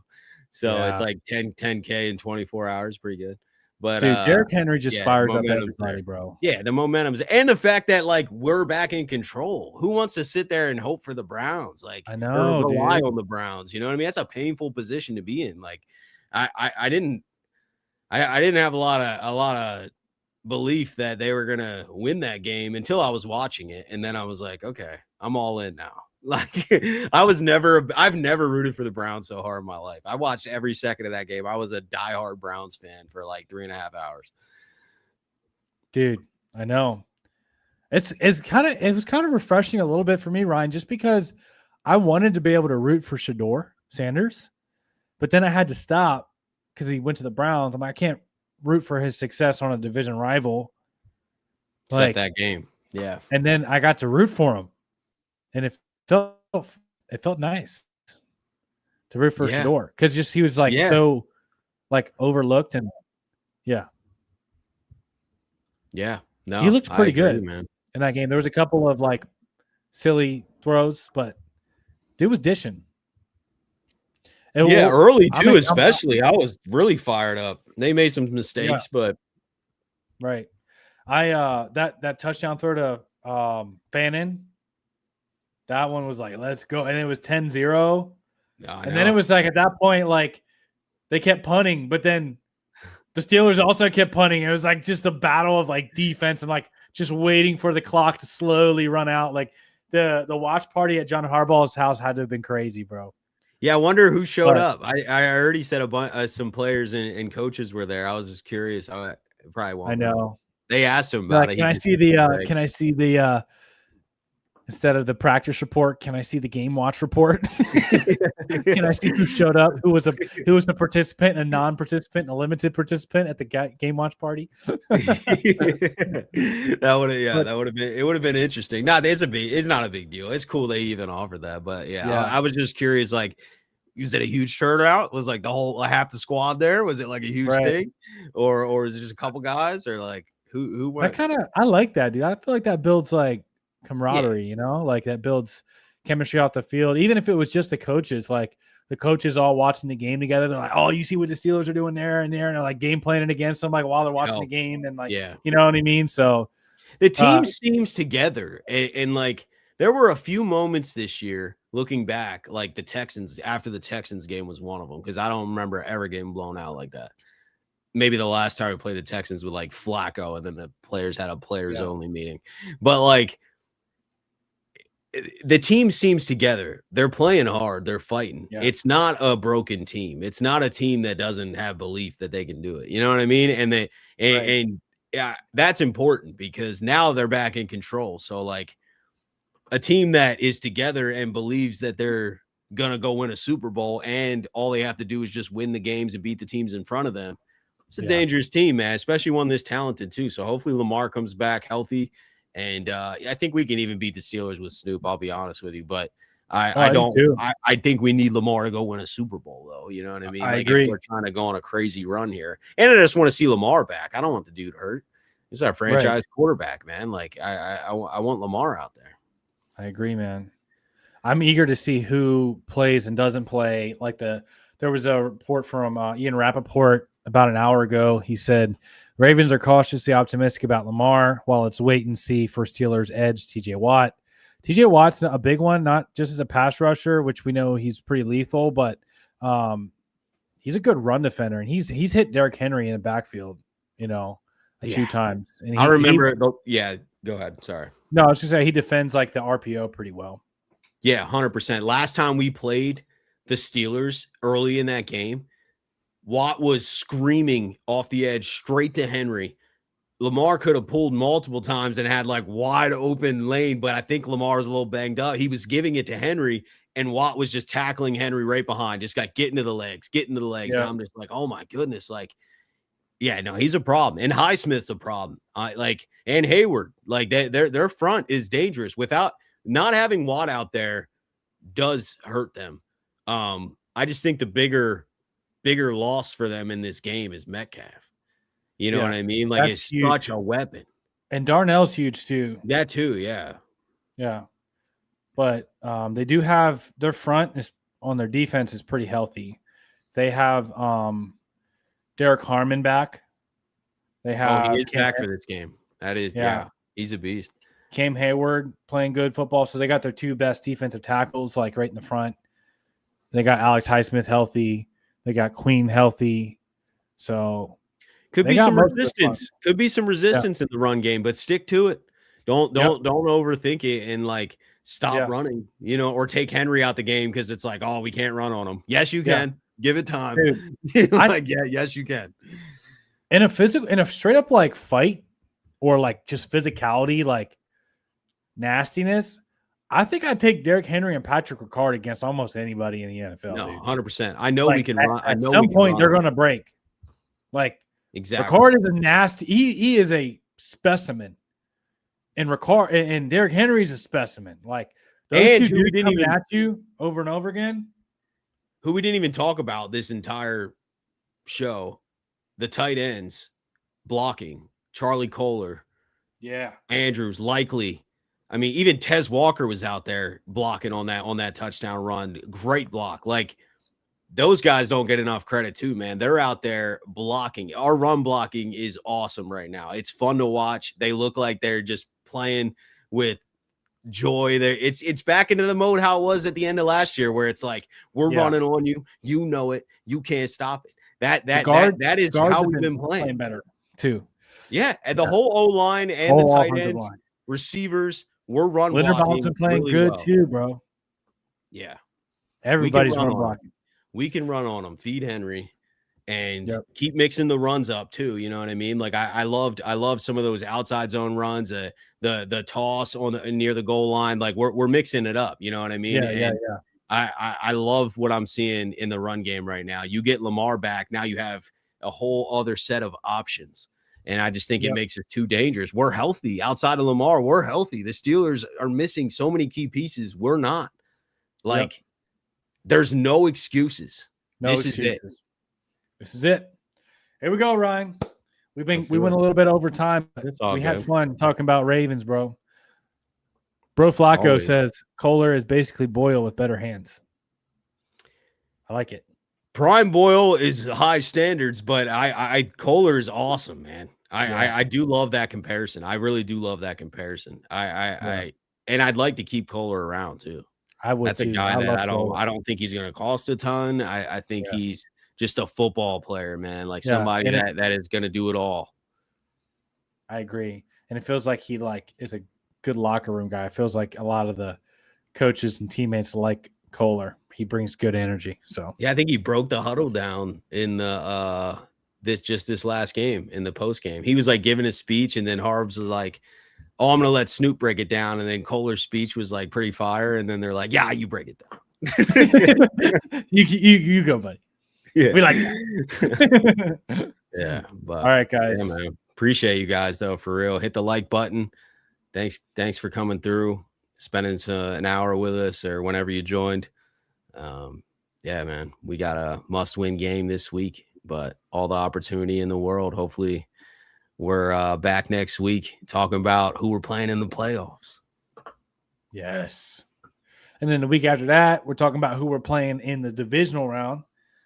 So it's Yeah. like 10K in 24 hours, pretty good. But Dude, Derrick Henry just yeah, the fires up momentum's everybody, there. bro. Yeah, the momentum's and the fact that like we're back in control. Who wants to sit there and hope for the Browns, like, I or know, rely dude. on the Browns? You know what I mean? That's a painful position to be in. Like, I didn't have a lot of belief that they were gonna win that game until I was watching it, and then I was like, okay, I'm all in now. Like I've never rooted for the Browns so hard in my life. I watched every second of that game. I was a diehard Browns fan for like 3.5 hours. Dude, I know. It was kind of refreshing a little bit for me, Ryan, just because I wanted to be able to root for Shador Sanders, but then I had to stop because he went to the Browns. I can't root for his success on a division rival. Except that game. Yeah. And then I got to root for him. And it felt nice to root for Shador. Because just he was like so like overlooked and yeah. Yeah. No, he looked pretty good, man. In that game. There was a couple of like silly throws, but dude was dishing. Early too, especially. I was really fired up. They made some mistakes, but right. That touchdown throw to Fannin, that one was like, let's go. And it was 10-0. And then it was like at that point, like they kept punting, but then the Steelers also kept punting. It was like just a battle of like defense and like just waiting for the clock to slowly run out. Like the watch party at John Harbaugh's house had to have been crazy, bro. Yeah, I wonder who showed up. I already said a bunch some players and coaches were there. I was just curious. I probably won't. I know. They asked him about it. Can I see the instead of the practice report, can I see the game watch report? Can I see who showed up? Who was a participant, a non-participant, and a limited participant at the game watch party? That would have been interesting. No, it's not a big deal. It's cool they even offered that, but I was just curious. Like, was it a huge turnout? Was like the whole half the squad there? Was it like a huge thing, or is it just a couple guys, or like who went? I like that, dude. I feel like that builds like camaraderie, you know, like that builds chemistry off the field. Even if it was just the coaches, like the coaches all watching the game together, they're like, oh, you see what the Steelers are doing there and there, and they're like game planning against them, like while they're watching the game, and like, you know what I mean? So the team seems together, and like there were a few moments this year looking back, like the Texans, after the Texans game was one of them, because I don't remember ever getting blown out like that. Maybe the last time we played the Texans with like Flacco, and then the players had a players only meeting, but like the team seems together. They're playing hard. They're fighting. Yeah. It's not a broken team. It's not a team that doesn't have belief that they can do it. You know what I mean? And that's important because now they're back in control. So like a team that is together and believes that they're going to go win a Super Bowl and all they have to do is just win the games and beat the teams in front of them. It's a dangerous team, man, especially one this talented too. So hopefully Lamar comes back healthy. And I think we can even beat the Steelers with Snoop. I'll be honest with you, but I think we need Lamar to go win a Super Bowl, though. You know what I mean? I agree. If we're trying to go on a crazy run here, and I just want to see Lamar back. I don't want the dude hurt. He's our franchise quarterback, man. Like I want Lamar out there. I agree, man. I'm eager to see who plays and doesn't play. Like there was a report from Ian Rappaport about an hour ago. He said Ravens are cautiously optimistic about Lamar, while it's wait and see for Steelers edge TJ Watt. TJ Watt's a big one, not just as a pass rusher, which we know he's pretty lethal, but he's a good run defender, and he's hit Derrick Henry in the backfield, you know, a few times. And I remember it. Yeah, go ahead. Sorry. No, I was just saying he defends like the RPO pretty well. Yeah, 100%. Last time we played the Steelers early in that game, Watt was screaming off the edge straight to Henry. Lamar could have pulled multiple times and had like wide open lane, but I think Lamar was a little banged up. He was giving it to Henry, and Watt was just tackling Henry right behind. Just got getting to the legs. Yeah. And I'm just like, oh my goodness. Like, yeah, no, he's a problem. And Highsmith's a problem. And Hayward, like their front is dangerous. Without not having Watt out there, does hurt them. I just think the bigger loss for them in this game is Metcalf. You know what I mean? Like, it's huge. such a weapon. And Darnell's huge too. That too, yeah. Yeah. But they do have their front is on their defense is pretty healthy. They have Derrick Harmon back. They have he is back for this game. That is, yeah, he's a beast. Cam Hayward playing good football. So they got their two best defensive tackles, like right in the front. They got Alex Highsmith healthy. They got Queen healthy. So could be some resistance. Could be some resistance in the run game, but stick to it. Don't overthink it and like stop running, you know, or take Henry out the game because it's like, oh, we can't run on him. Yes, you can. Give it time. Dude, yes, you can. In a straight up like fight or like just physicality, like nastiness, I think I'd take Derrick Henry and Patrick Ricard against almost anybody in the NFL. No, 100%. I know we can run. At some point, they're going to break. Like, exactly. Ricard is a nasty. He is a specimen, and Ricard and Derrick Henry is a specimen. Like those two dudes coming at you over and over again. Who we didn't even talk about this entire show, the tight ends blocking. Charlie Kohler, Andrews, Likely. I mean, even Tez Walker was out there blocking on that touchdown run. Great block. Like, those guys don't get enough credit too, man. They're out there blocking. Our run blocking is awesome right now. It's fun to watch. They look like they're just playing with joy. There, it's back into the mode how it was at the end of last year, where it's like we're running on you. You know it. You can't stop it. That is how we've been playing better too. Yeah, and the whole O line and the tight ends, receivers. We're run blocking. Linderbaum's playing really good too, bro. Yeah, everybody's run blocking. We can run on them, feed Henry, and keep mixing the runs up too. You know what I mean? Like I loved some of those outside zone runs, the toss on near the goal line. Like we're mixing it up. You know what I mean? Yeah. I love what I'm seeing in the run game right now. You get Lamar back, now you have a whole other set of options. And I just think it makes it too dangerous. We're healthy. Outside of Lamar, we're healthy. The Steelers are missing so many key pieces. We're not. Like, there's no excuses. This is it. This is it. Here we go, Ryan. We went a little bit over time. We had fun talking about Ravens, bro. Bro Flacco says Kohler is basically Boyle with better hands. I like it. Prime Boyle is high standards, but Kohler is awesome, man. I do love that comparison. I really do love that comparison. And I'd like to keep Kohler around too. I would. That's a guy that I don't think he's going to cost a ton. I think he's just a football player, man. Like somebody that is going to do it all. I agree, and it feels like he is a good locker room guy. It feels like a lot of the coaches and teammates like Kohler. He brings good energy. So I think he broke the huddle down in the this last game in the post game. He was like giving a speech, and then Harbs was like, "Oh, I'm gonna let Snoop break it down." And then Kohler's speech was like pretty fire, and then they're like, "Yeah, you break it down." you go, buddy. Yeah, we like that. Yeah, but all right, guys. Yeah, man. Appreciate you guys though, for real. Hit the like button. Thanks for coming through, spending an hour with us or whenever you joined. Yeah, man, we got a must-win game this week, but all the opportunity in the world. Hopefully we're back next week talking about who we're playing in the playoffs. Yes. And then the week after that, we're talking about who we're playing in the divisional round.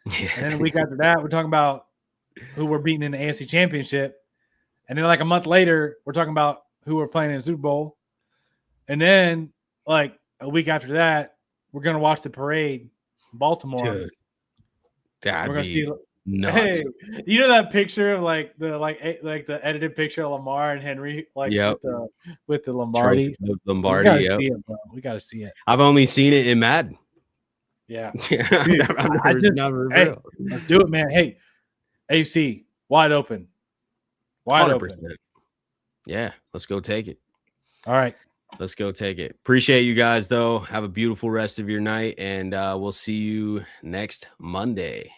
Yeah. And then the week after that, we're talking about who we're beating in the AFC Championship. And then like a month later, we're talking about who we're playing in the Super Bowl. And then like a week after that, we're going to watch the parade in Baltimore. Dude, that'd be nuts. Hey, you know that picture of like the edited picture of Lamar and Henry, like with the Lombardi. Lombardi, we got to see it. I've only seen it in Madden. Yeah. Dude, let's do it, man. Hey, AFC, wide open. Wide 100%. Open. Yeah, let's go take it. All right. Let's go take it. Appreciate you guys, though. Have a beautiful rest of your night, and we'll see you next Monday.